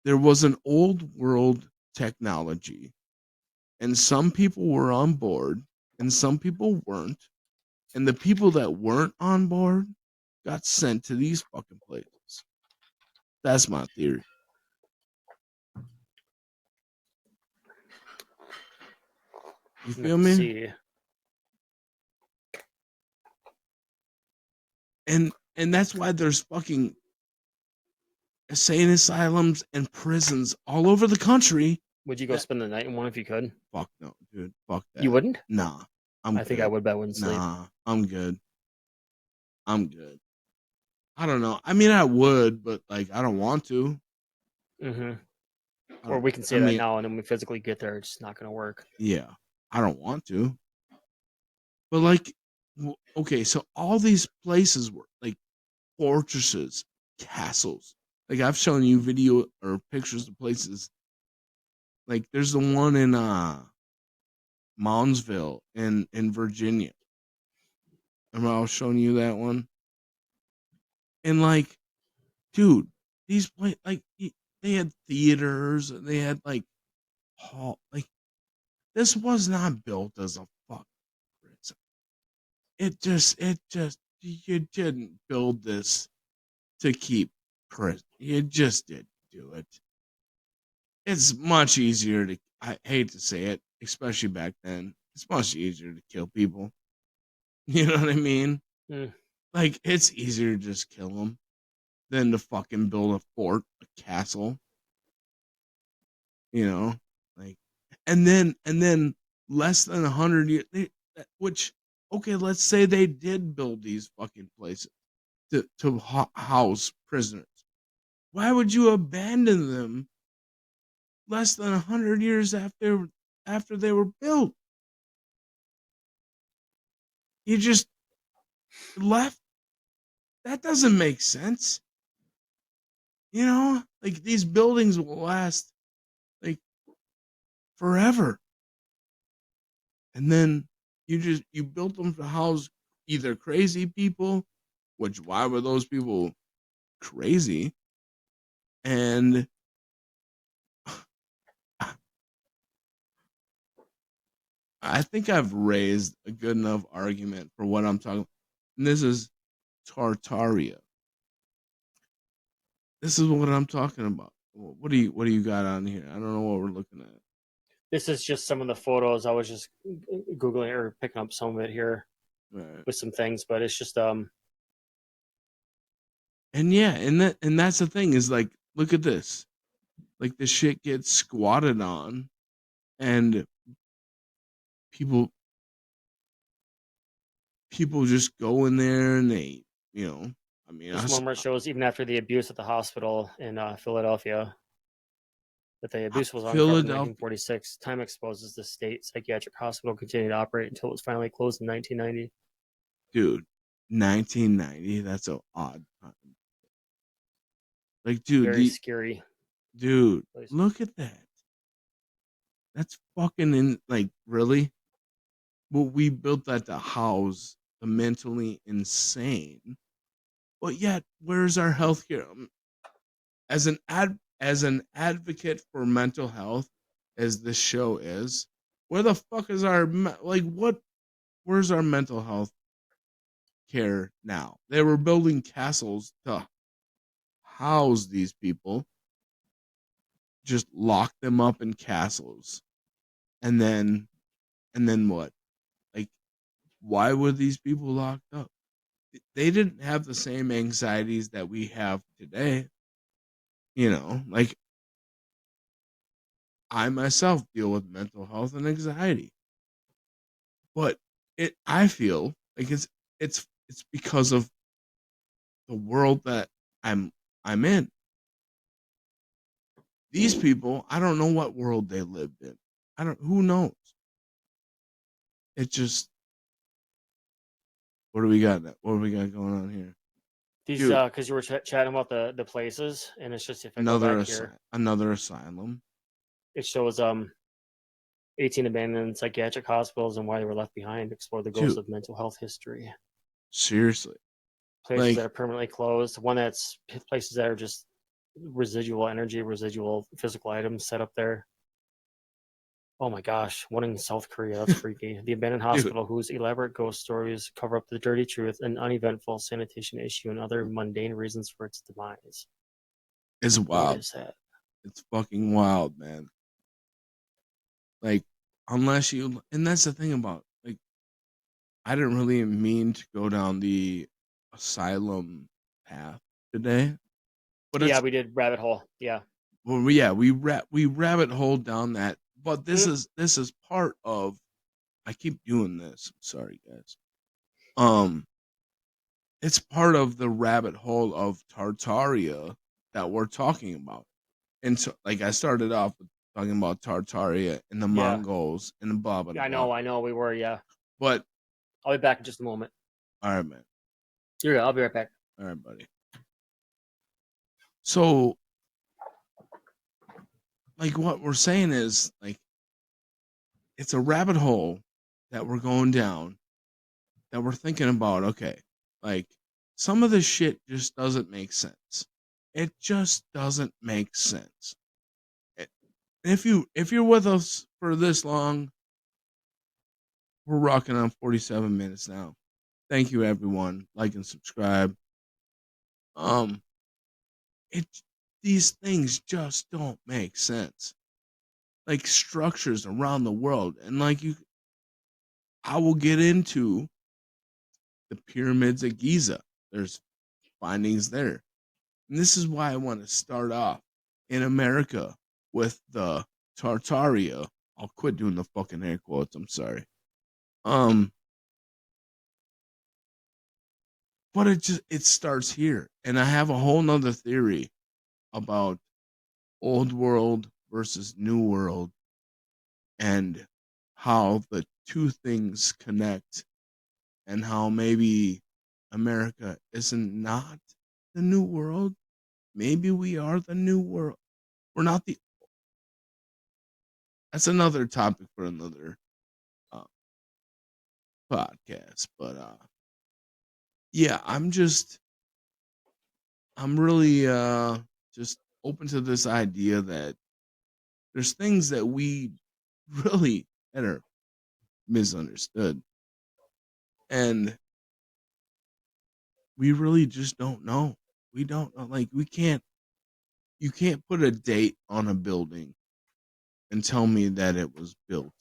There was an old world technology, and some people were on board, and some people weren't, and the people that weren't on board got sent to these fucking places. That's my theory. You feel me? See. And that's why there's fucking insane asylums and prisons all over the country. Would you go spend the night in one if you could? Fuck no, dude. Fuck that. You wouldn't? Nah. I think I would, but I wouldn't sleep. Nah, I'm good. I don't know. I mean, I would, but like, I don't want to. Mm-hmm. Or we can say that now, and then when we physically get there, it's not going to work. Yeah, I don't want to. But like, okay, so all these places were like fortresses, castles. Like I've shown you video or pictures of places. Like there's the one in Moundsville in Virginia. Remember I was showing you that one? And like, dude, these like they had theaters and they had like hall. Like this was not built as a fuck prison. It just you didn't build this to keep prison. You just didn't do it. It's much easier to. I hate to say it, especially back then. It's much easier to kill people. You know what I mean? Mm. Like it's easier to just kill them than to fucking build a fort, a castle. You know, like, and then less than 100 years, which okay, let's say they did build these fucking places to house prisoners. Why would you abandon them less than 100 years after they were built? You just left. That doesn't make sense. You know, like these buildings will last like forever. And then you built them to house either crazy people, which why were those people crazy? And I think I've raised a good enough argument for what I'm talking. And this is Tartaria. This is what I'm talking about. What do you got on here? I don't know what we're looking at. This is just some of the photos. I was just Googling or picking up some of it here with some things, but it's just And yeah, and that's the thing is like, look at this. Like the shit gets squatted on, and people just go in there and they, you know, I mean, this one where it shows even after the abuse at the hospital in Philadelphia, that the abuse was uncovered in 1946. Time exposes the state psychiatric hospital continued to operate until it was finally closed in 1990. Dude, 1990, that's an odd time. Like, dude, very scary. Dude, look at that. That's fucking really? Well, we built that to house the mentally insane. But yet, where's our healthcare? As an advocate for mental health, as this show is, where the fuck is our what? Where's our mental health care now? They were building castles to house these people, just lock them up in castles, and then what? Like, why were these people locked up? They didn't have the same anxieties that we have today. Like I myself deal with mental health and anxiety, but I feel like it's because of the world that I'm in. These people, I don't know what world they lived in. Who knows? It just, what do we got? What do we got going on here? These, because you were chatting about the places, and it's just, if I go back here, another asylum. It shows 18 abandoned psychiatric hospitals and why they were left behind. Explore the ghosts of mental health history. Seriously, places that are permanently closed. One that's places that are just residual energy, residual physical items set up there. Oh my gosh, one in South Korea. That's freaky. The abandoned hospital whose elaborate ghost stories cover up the dirty truth, an uneventful sanitation issue, and other mundane reasons for its demise. It's wild. What is that? It's fucking wild, man. Like, unless you, and that's the thing about, like, I didn't really mean to go down the asylum path today. But yeah, we did rabbit hole. Yeah. Well, yeah, we rabbit hole down that. But this is part of. I keep doing this. I'm sorry, guys. It's part of the rabbit hole of Tartaria that we're talking about. And so, like, I started off with talking about Tartaria and the Mongols and blah blah blah. I know, we were, yeah. But I'll be back in just a moment. All right, man. You're good. I'll be right back. All right, buddy. So, like, what we're saying is, like, it's a rabbit hole that we're going down, that we're thinking about. Okay, like, some of this shit just doesn't make sense. It just doesn't make sense. If you're with us for this long, we're rocking on 47 minutes now. Thank you, everyone. Like and subscribe. These things just don't make sense. Like, structures around the world, and like, I will get into the pyramids of Giza. There's findings there, and this is why I want to start off in America with the Tartaria. I'll quit doing the fucking air quotes. I'm sorry. But it starts here, and I have a whole nother theory about old world versus new world, and how the two things connect, and how maybe America isn't not the new world. Maybe we are the new world. We're not the. That's another topic for another podcast. But yeah, I'm really just open to this idea that there's things that we really that are misunderstood, and we really just don't know. We don't know. Like, you can't put a date on a building and tell me that it was built.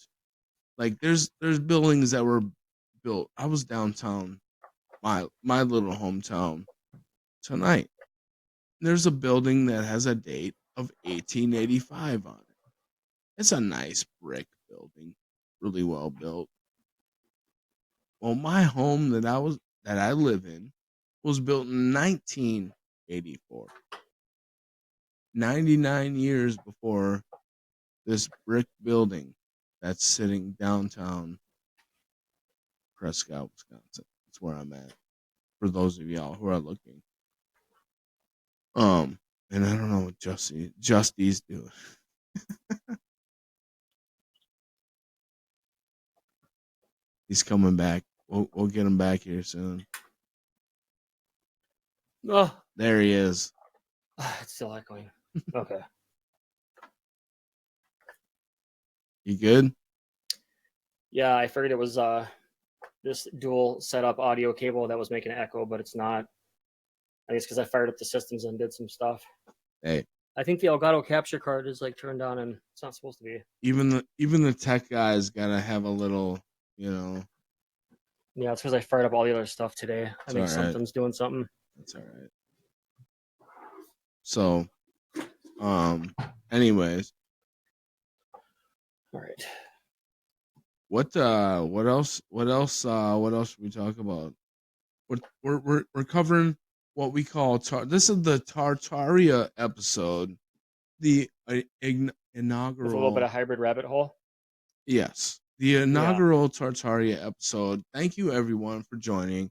Like, there's buildings that were built. I was downtown, my little hometown tonight. There's a building that has a date of 1885 on it. It's a nice brick building, really well built. Well, my home that I live in was built in 1984. 99 years before this brick building that's sitting downtown Prescott, Wisconsin. That's where I'm at. For those of y'all who are looking. And I don't know what Justy's doing. He's coming back. We'll get him back here soon. Oh, there he is. It's still echoing. Okay. You good? Yeah, I figured it was this dual setup audio cable that was making an echo, but it's not. I guess because I fired up the systems and did some stuff. Hey, I think the Elgato capture card is like turned on and it's not supposed to be. even the tech guys gotta have a little, Yeah, it's because I fired up all the other stuff today. I think all right. something's doing something. That's all right. So, anyways, all right. What else should we talk about? We're covering what we call this is the Tartaria episode, the inaugural With a little bit of hybrid rabbit hole. Yes, the inaugural Tartaria episode. Thank you everyone for joining.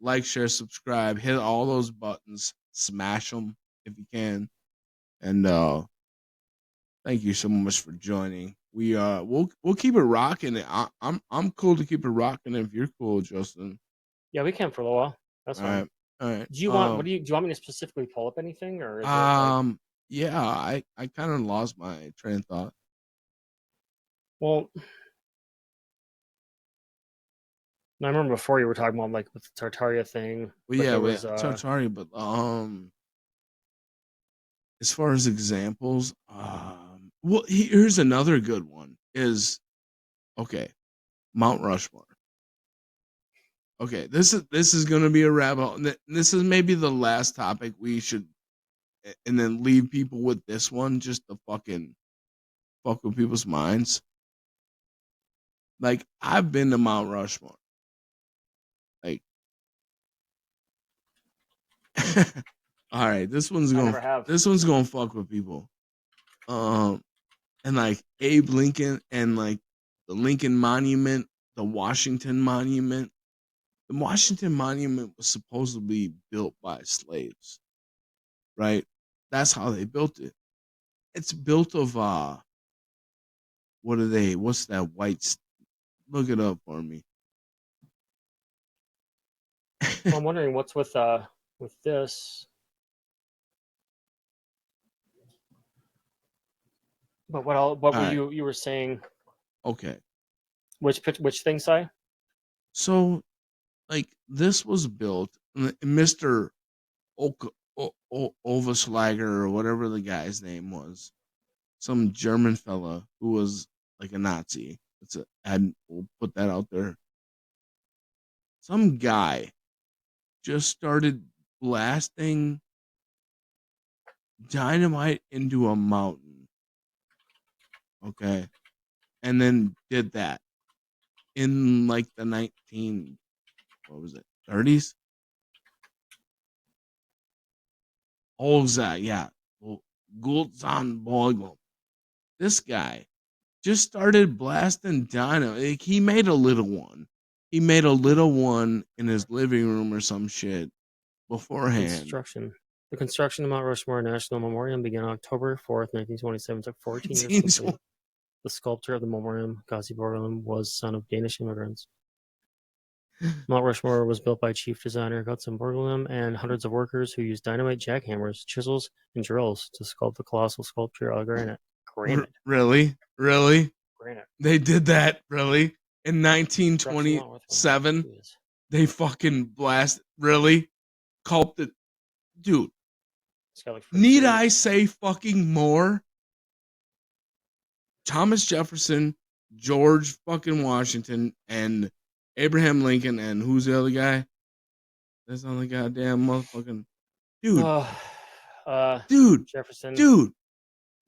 Like, share, subscribe, hit all those buttons, smash them if you can, and thank you so much for joining. We'll keep it rocking. I'm cool to keep it rocking if you're cool, Justin. Yeah, we can for a little while. That's fine. All right. Do you want? Do you want me to specifically pull up anything, or is yeah, I kind of lost my train of thought. Well, I remember before you were talking about like with the Tartaria thing. Well, yeah, Tartaria, but as far as examples, well, here's another good one. Is okay, Mount Rushmore. Okay, this is gonna be a rabbit hole. This is maybe the last topic we should, and then leave people with this one just to fucking fuck with people's minds. Like, I've been to Mount Rushmore. Like, all right, this one's gonna fuck with people. And like Abe Lincoln and like the Lincoln Monument, the Washington Monument. The Washington Monument was supposedly built by slaves, right? That's how they built it. It's built of what are they? What's that white? Look it up for me. Well, I'm wondering what's with this. But what were right. you were saying? Okay. Which thing, Si? So, like, this was built, Mr. Ovaslager or whatever the guy's name was, some German fella who was like a Nazi. We'll put that out there. Some guy just started blasting dynamite into a mountain. Okay. And then did that in like the 30s? Olza, yeah. Gulzan. This guy just started blasting dynamite. Like, he made a little one. He made a little one in his living room or some shit beforehand. The construction of Mount Rushmore National Memorial began October 4th, 1927. It took 14 years to complete. The sculptor of the memorial, Gazi Borglum, was son of Danish immigrants. Mount Rushmore was built by chief designer Gutzon Borglum and hundreds of workers who used dynamite jackhammers, chisels, and drills to sculpt the colossal sculpture of granite. Really? Granite. They did that, really? In 1927? They fucking blast. Really? Sculpted. Dude. Need I say fucking more? Thomas Jefferson, George fucking Washington, and Abraham Lincoln, and who's the other guy? That's not the goddamn motherfucking dude. Dude. Jefferson. Dude.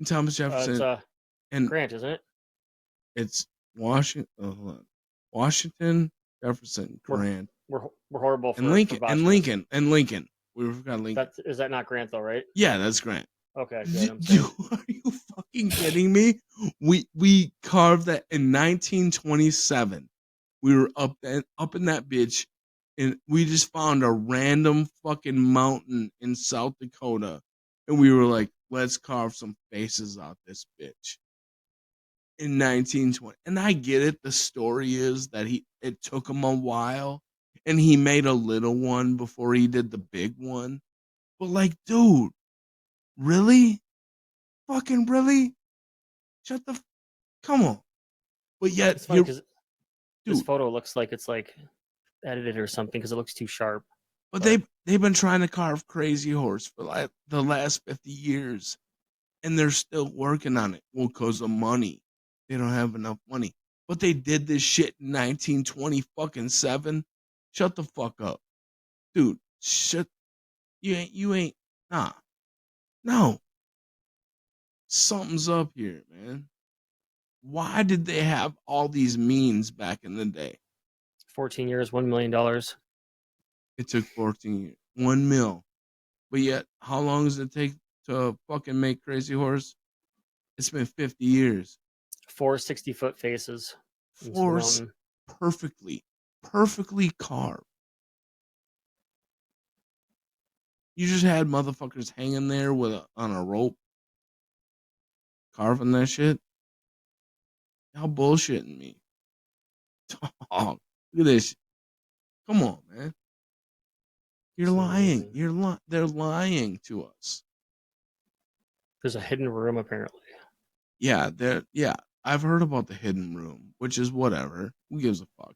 And Thomas Jefferson. And Grant, isn't it? It's Washington. Hold on. Washington, Jefferson, Grant. We're horrible for Lincoln. We forgot Lincoln. Is that not Grant though, right? Yeah, that's Grant. Okay, good. I'm saying. Are you fucking kidding me? We carved that in 1927. We were up in that bitch, and we just found a random fucking mountain in South Dakota, and we were like, let's carve some faces out this bitch. in 1920. And I get it. The story is that it took him a while and he made a little one before he did the big one. But like, dude, really? Fucking really? Shut the come on. But yet It's funny here, because this dude, photo looks like it's like edited or something because it looks too sharp. but they've been trying to carve Crazy Horse for like the last 50 years and they're still working on it. Well, cause of money. They don't have enough money. But they did this shit in 1920 fucking 7. Shut the fuck up. Dude, shut you ain't nah. No. Something's up here, man. Why did they have all these means back in the day? 14 years, $1 million. It took 14 years. 1 mil. But yet, how long does it take to fucking make Crazy Horse? It's been 50 years. 4 60-foot faces into the Four mountain. perfectly carved. You just had motherfuckers hanging there on a rope, carving that shit. Y'all bullshitting me. Dog, look at this. Come on, man. You're lying. Amazing. They're lying to us. There's a hidden room apparently. Yeah, I've heard about the hidden room, which is whatever. Who gives a fuck?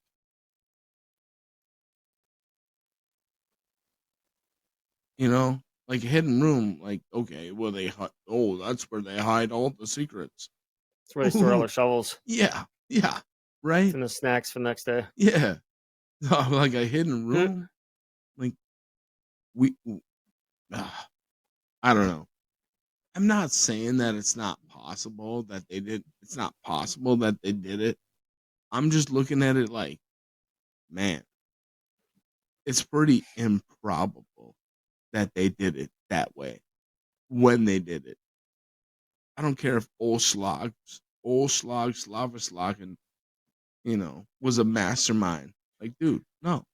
You know, like a hidden room. Like, okay, well that's where they hide all the secrets. That's where they store all their shovels. Yeah, right. And the snacks for the next day. Yeah, like a hidden room. Like we, I don't know. I'm not saying that it's not possible that they did. It's not possible that they did it. I'm just looking at it like, man, it's pretty improbable that they did it that way when they did it. I don't care if Slava Slavislagen, was a mastermind. Like, dude, no.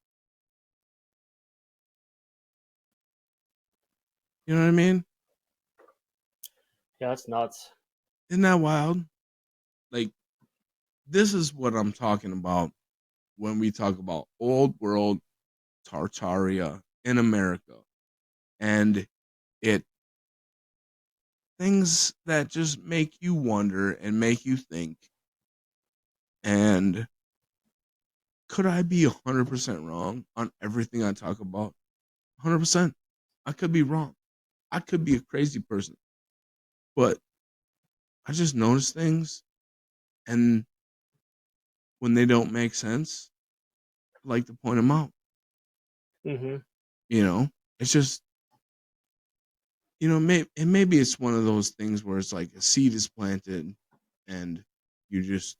You know what I mean? Yeah, that's nuts. Isn't that wild? Like, this is what I'm talking about when we talk about old world Tartaria in America. And it things that just make you wonder and make you think. And could I be 100% wrong on everything I talk about? 100%. I could be wrong. I could be a crazy person. But I just notice things. And when they don't make sense, I like to point them out. Mm-hmm. It's just, maybe it's one of those things where it's like a seed is planted and you just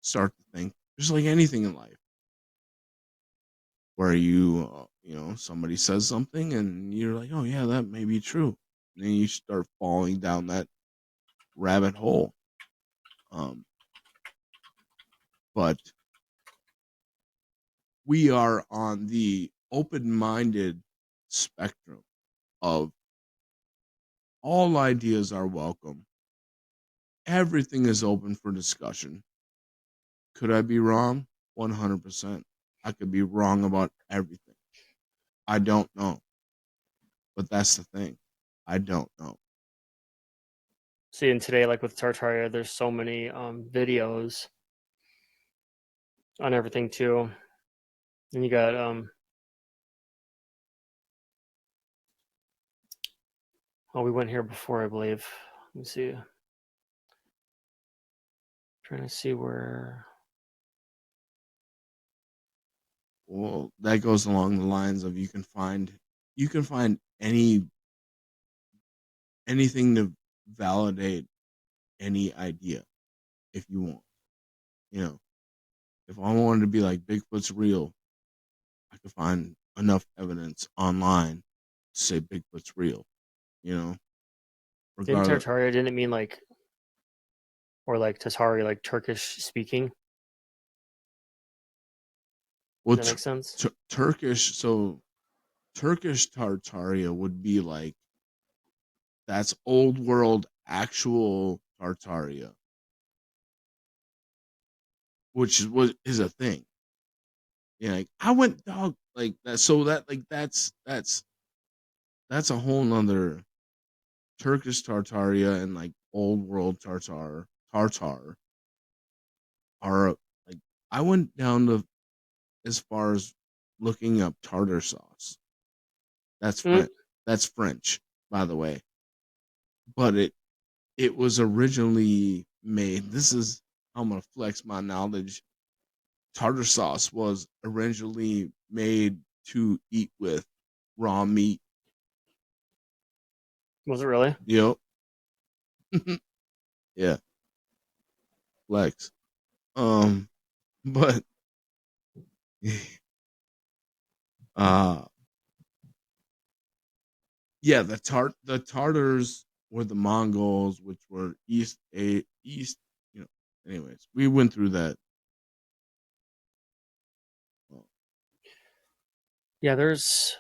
start to think, just like anything in life, where somebody says something and you're like, oh yeah, that may be true. And then you start falling down that rabbit hole. But we are on the open-minded spectrum of all ideas are welcome. Everything is open for discussion. Could I be wrong? 100%. I could be wrong about everything. I don't know. But that's the thing. I don't know. Seeing today, like with Tartaria, there's so many videos on everything too. And you got we went here before, I believe. Let me see. Trying to see where. Well, that goes along the lines of you can find anything to validate any idea if you want. If I wanted to be like Bigfoot's real, I could find enough evidence online to say Bigfoot's real. Didn't Regardless. Tartaria, didn't it mean like, or like Tatari, like Turkish speaking? Well, Does that make sense? Turkish. So Turkish Tartaria would be like, that's old world actual Tartaria. which is a thing. Yeah, like, I went dog like that. So that like that's a whole nother Turkish Tartaria and like old world Tartar are like I went down to as far as looking up tartar sauce. That's French. That's French, by the way. But it was originally made. This is I'm gonna flex my knowledge. Tartar sauce was originally made to eat with raw meat. Was it really? Yep. Yeah. Flex. But uh yeah, the Tartars were the Mongols, which were east, you know. Anyways, we went through that. Yeah, there's.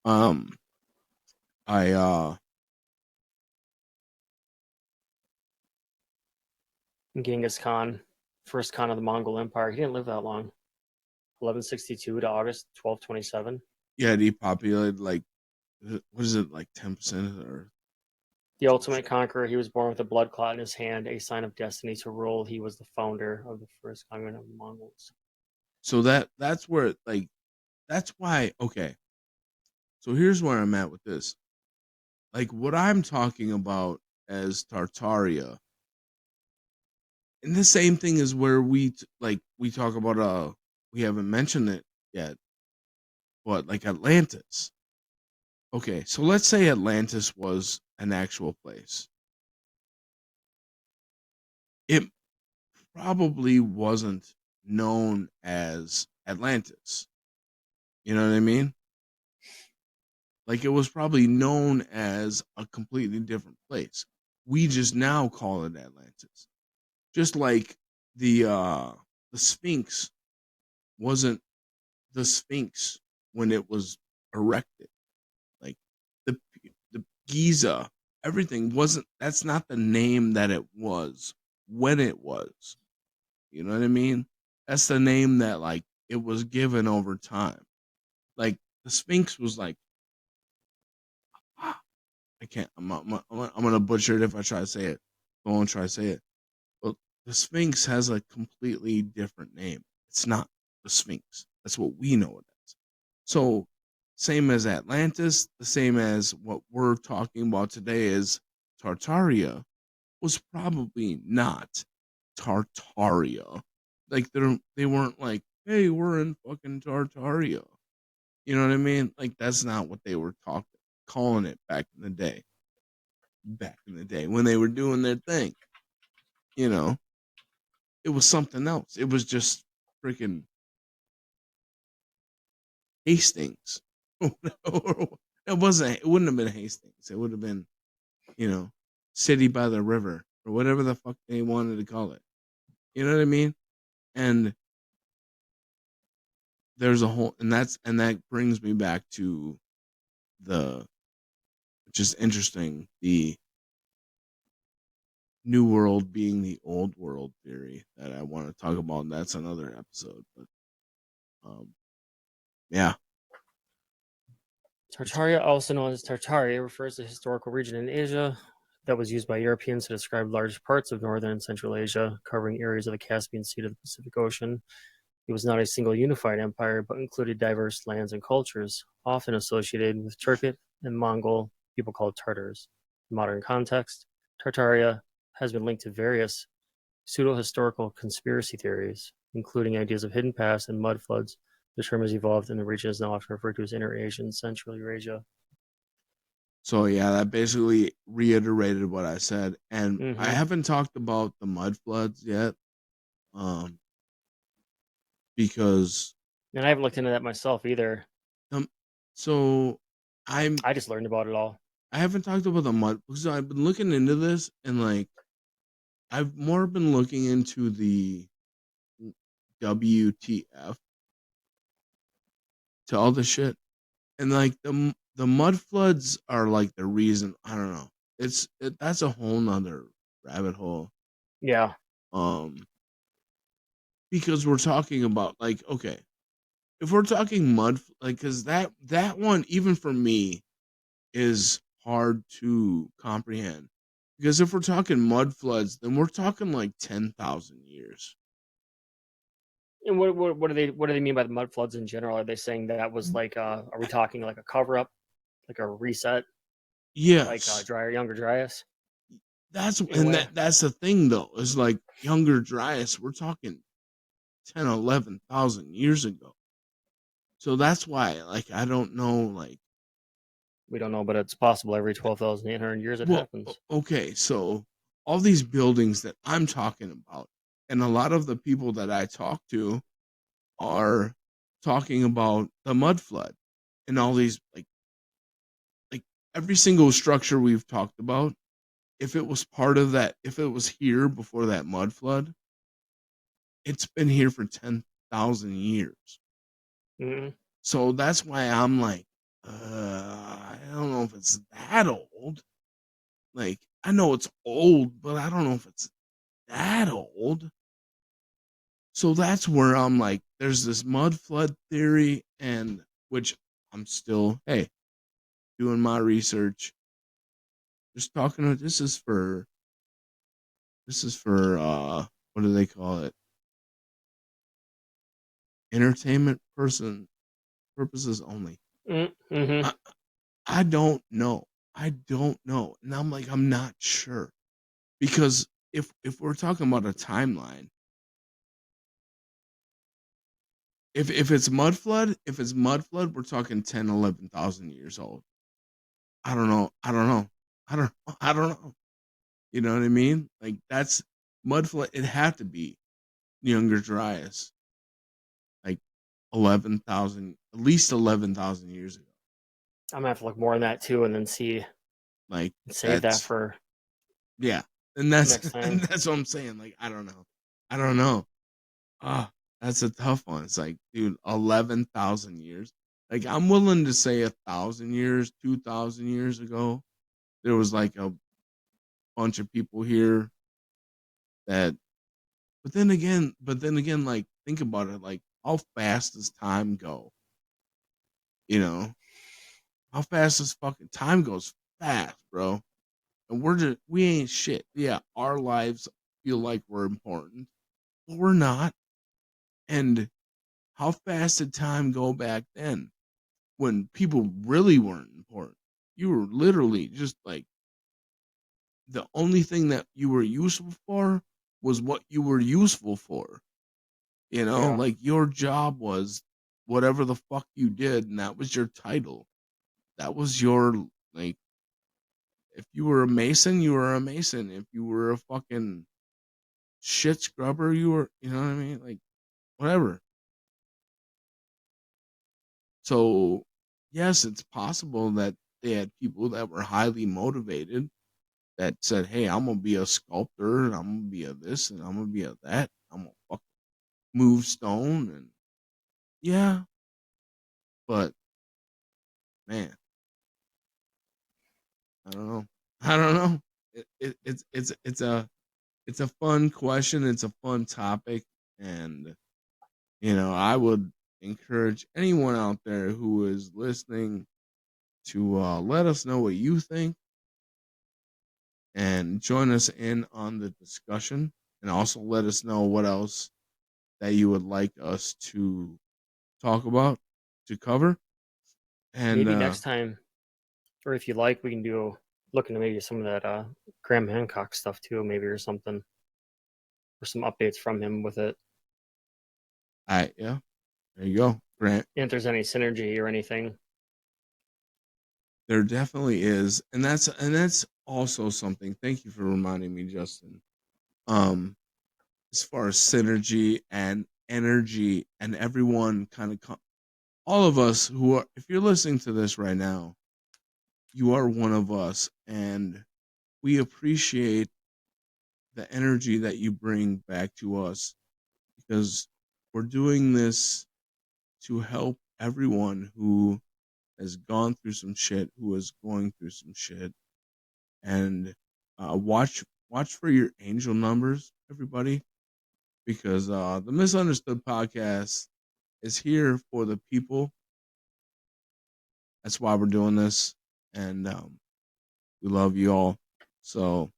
Um, I Genghis Khan, first Khan of the Mongol Empire. He didn't live that long. 1162 to August 1227. yeah, depopulated like what is it like 10% of the earth? The ultimate conqueror, he was born with a blood clot in his hand, a sign of destiny to rule. He was the founder of the first commune of the Mongols. So that's where like that's why okay. So here's where I'm at with this. Like what I'm talking about as Tartaria, and the same thing is where we talk about we haven't mentioned it yet, but like Atlantis. Okay, so let's say Atlantis was an actual place. It probably wasn't known as Atlantis. You know what I mean? Like it was probably known as a completely different place. We just now call it Atlantis. Just like the Sphinx wasn't the Sphinx when it was erected. Like the the Giza, everything wasn't that's not the name that it was when it was. You know what I mean? That's the name that like it was given over time. Like the Sphinx was like I can't. I'm gonna butcher it if I try to say it. I won't try to say it. But the Sphinx has a completely different name. It's not the Sphinx. That's what we know it as. So, same as Atlantis, the same as what we're talking about today is Tartaria was probably not Tartaria. Like they weren't like, hey, we're in fucking Tartaria. You know what I mean? Like that's not what they were calling it back in the day. Back in the day when they were doing their thing, you know, it was something else. It was just freaking Hastings. It wasn't. It wouldn't have been Hastings. It would have been, you know, City by the River or whatever the fuck they wanted to call it. You know what I mean? And there's a whole, and that brings me back to the just interesting the new world being the old world theory that I want to talk about. And that's another episode, but um, yeah. Tartaria, also known as Tartaria, refers to a historical region in Asia that was used by Europeans to describe large parts of northern and central Asia, covering areas of the Caspian Sea to the Pacific Ocean. It was not a single unified empire, but included diverse lands and cultures, often associated with Turkic and Mongol people called Tartars. In modern context, Tartaria has been linked to various pseudo-historical conspiracy theories, including ideas of hidden past and mud floods. The term has evolved, and the region is now often referred to as Inner Asia and Central Eurasia. So yeah, that basically reiterated what I said, and I Mm-hmm. haven't talked about the mud floods yet, because And I haven't looked into that myself either. so I just learned about it all. I haven't talked about the mud because I've been looking into this and like I've more been looking into the WTF, to all the shit. And like the mud floods are like the reason. I don't know. That's a whole nother rabbit hole. Yeah. Because we're talking about like, okay, if we're talking mud, like, because that one, even for me, is hard to comprehend. Because if we're talking mud floods, then we're talking like 10,000 years. And what do they mean by the mud floods in general? Are they saying that was like are we talking like a cover up, like a reset, Yes, like younger Dryas? that's In a way. that's the thing though. Is like younger Dryas. We're talking 10, 11,000 years ago. So that's why, like, I don't know, like, We don't know, but it's possible every 12,800 years it well, happens. okay, so all these buildings that I'm talking about, and a lot of the people that I talk to are talking about the mud flood and all these, like every single structure we've talked about, if it was part of that, if it was here before that mud flood, it's been here for 10,000 years. Mm-hmm. So that's why I'm like, I don't know if it's that old. Like, I know it's old, but I don't know if it's that old. So that's where I'm like, there's this mud flood theory, and which I'm still, hey, doing my research. Just talking to, this is for what do they call it? Entertainment purposes only. Mm-hmm. I don't know. I don't know. And I'm like, I'm not sure. Because if we're talking about a timeline, if it's mud flood, we're talking 10, 11,000 years old. I don't know. I don't know. I don't know. You know what I mean? Like, that's mud flood. It had to be younger Dryas, like 11,000, at least 11,000 years ago. I'm gonna have to look more on that too, and then see, Like, save that that's, for yeah. And that's next and time. that's what I'm saying. Like, I don't know. I don't know. Ah, that's a tough one. It's like, dude, 11,000 years. Like, I'm willing to say 1,000 years, 2,000 years ago, there was like a bunch of people here that. But then again, like, think about it. Like, how fast does time go? You know, how fast does fucking time goes fast, bro. And we ain't shit. Yeah, our lives feel like we're important, but we're not. And how fast did time go back then when people really weren't important? You were literally just like, the only thing that you were useful for was what you were useful for. You know, Yeah. like, your job was whatever the fuck you did, and that was your title. That was your, like, if you were a mason, you were a mason. If you were a fucking shit scrubber, you were, you know what I mean? Like, whatever. So, yes, it's possible that they had people that were highly motivated that said, hey, I'm going to be a sculptor, and I'm going to be a this, and I'm going to be a that. I'm going to fucking move stone. And yeah, but man, I don't know. I don't know. It's a fun question. It's a fun topic, and I would encourage anyone out there who is listening to let us know what you think and join us in on the discussion, and also let us know what else that you would like us to talk about, to cover, and Maybe next time, or if you like, we can look into maybe some of that Graham Hancock stuff too, maybe, or something, or some updates from him with it. yeah, there you go, Grant. And if there's any synergy or anything. There definitely is, and that's also something. Thank you for reminding me, Justin. As far as synergy and energy, and everyone kind of, all of us who are, if you're listening to this right now, you are one of us, and we appreciate the energy that you bring back to us, because we're doing this to help everyone who has gone through some shit, who is going through some shit, and watch for your angel numbers, everybody, because the Misunderstood podcast is here for the people. That's why we're doing this, and we love you all. So,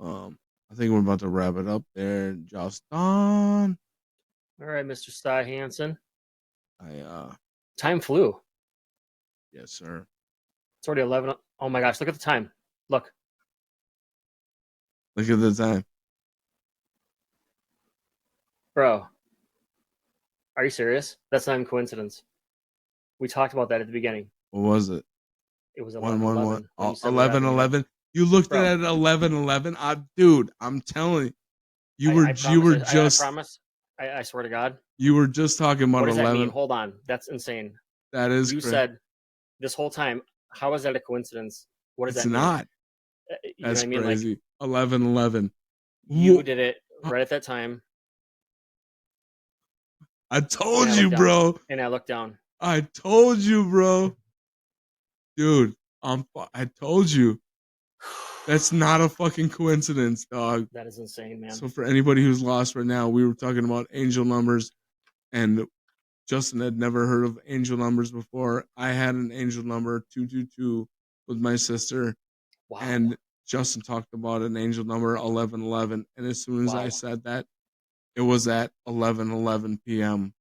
I think we're about to wrap it up there, Justin. All right, Mr. Sty Hansen. Time flew. Yes, sir. It's already 11. Oh my gosh, look at the time. Look at the time. Bro, are you serious? That's not even coincidence. We talked about that at the beginning. What was it? It was 11:11. 11:11. You looked at it at 11:11. Dude, I'm telling you, I promise. I swear to God. You were just talking about 11. What does that mean? Hold on. That's insane. That is. You said this whole time. How is that a coincidence? What does that mean? It's not. That's crazy. 11:11. You did it right at that time. I told you, bro. And I looked down. I told you, bro. Dude, I told you. That's not a fucking coincidence, dog. That is insane, man. So for anybody who's lost right now, we were talking about angel numbers, and Justin had never heard of angel numbers before. I had an angel number 222 with my sister. Wow. And Justin talked about an angel number 11:11, and as soon as I said that, it was at 11:11 p.m.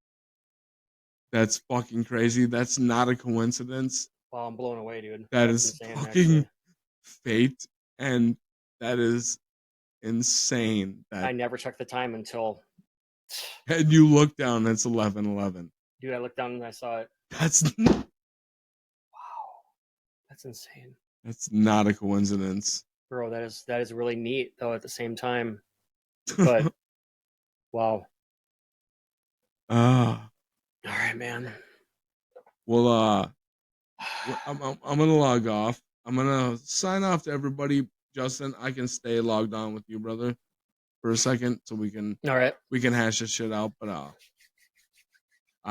That's fucking crazy. That's not a coincidence. Wow, I'm blown away, dude. That's insane, fucking fate, and that is insane. I never checked the time until. And you look down, it's 11:11. Dude, I looked down and I saw it. That's. Wow, that's insane. That's not a coincidence, bro. That is really neat, though. At the same time, but wow. All right, man. Well, I'm gonna log off. I'm gonna sign off to everybody. Justin, I can stay logged on with you, brother, for a second, so we can. All right. We can hash this shit out, but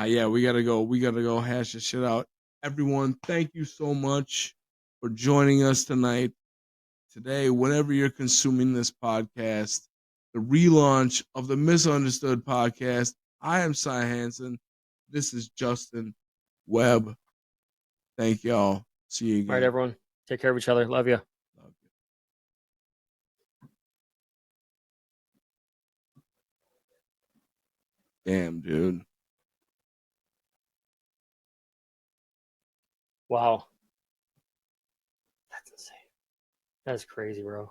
yeah, we gotta go. We gotta go hash this shit out. Everyone, thank you so much for joining us tonight. Today, whenever you're consuming this podcast, the relaunch of the Misunderstood podcast. I am Cy Hansen. This is Justin Webb. Thank y'all. See you again. All right, everyone. Take care of each other. Love you. Love you. Damn, dude. Wow. That's insane. That's crazy, bro.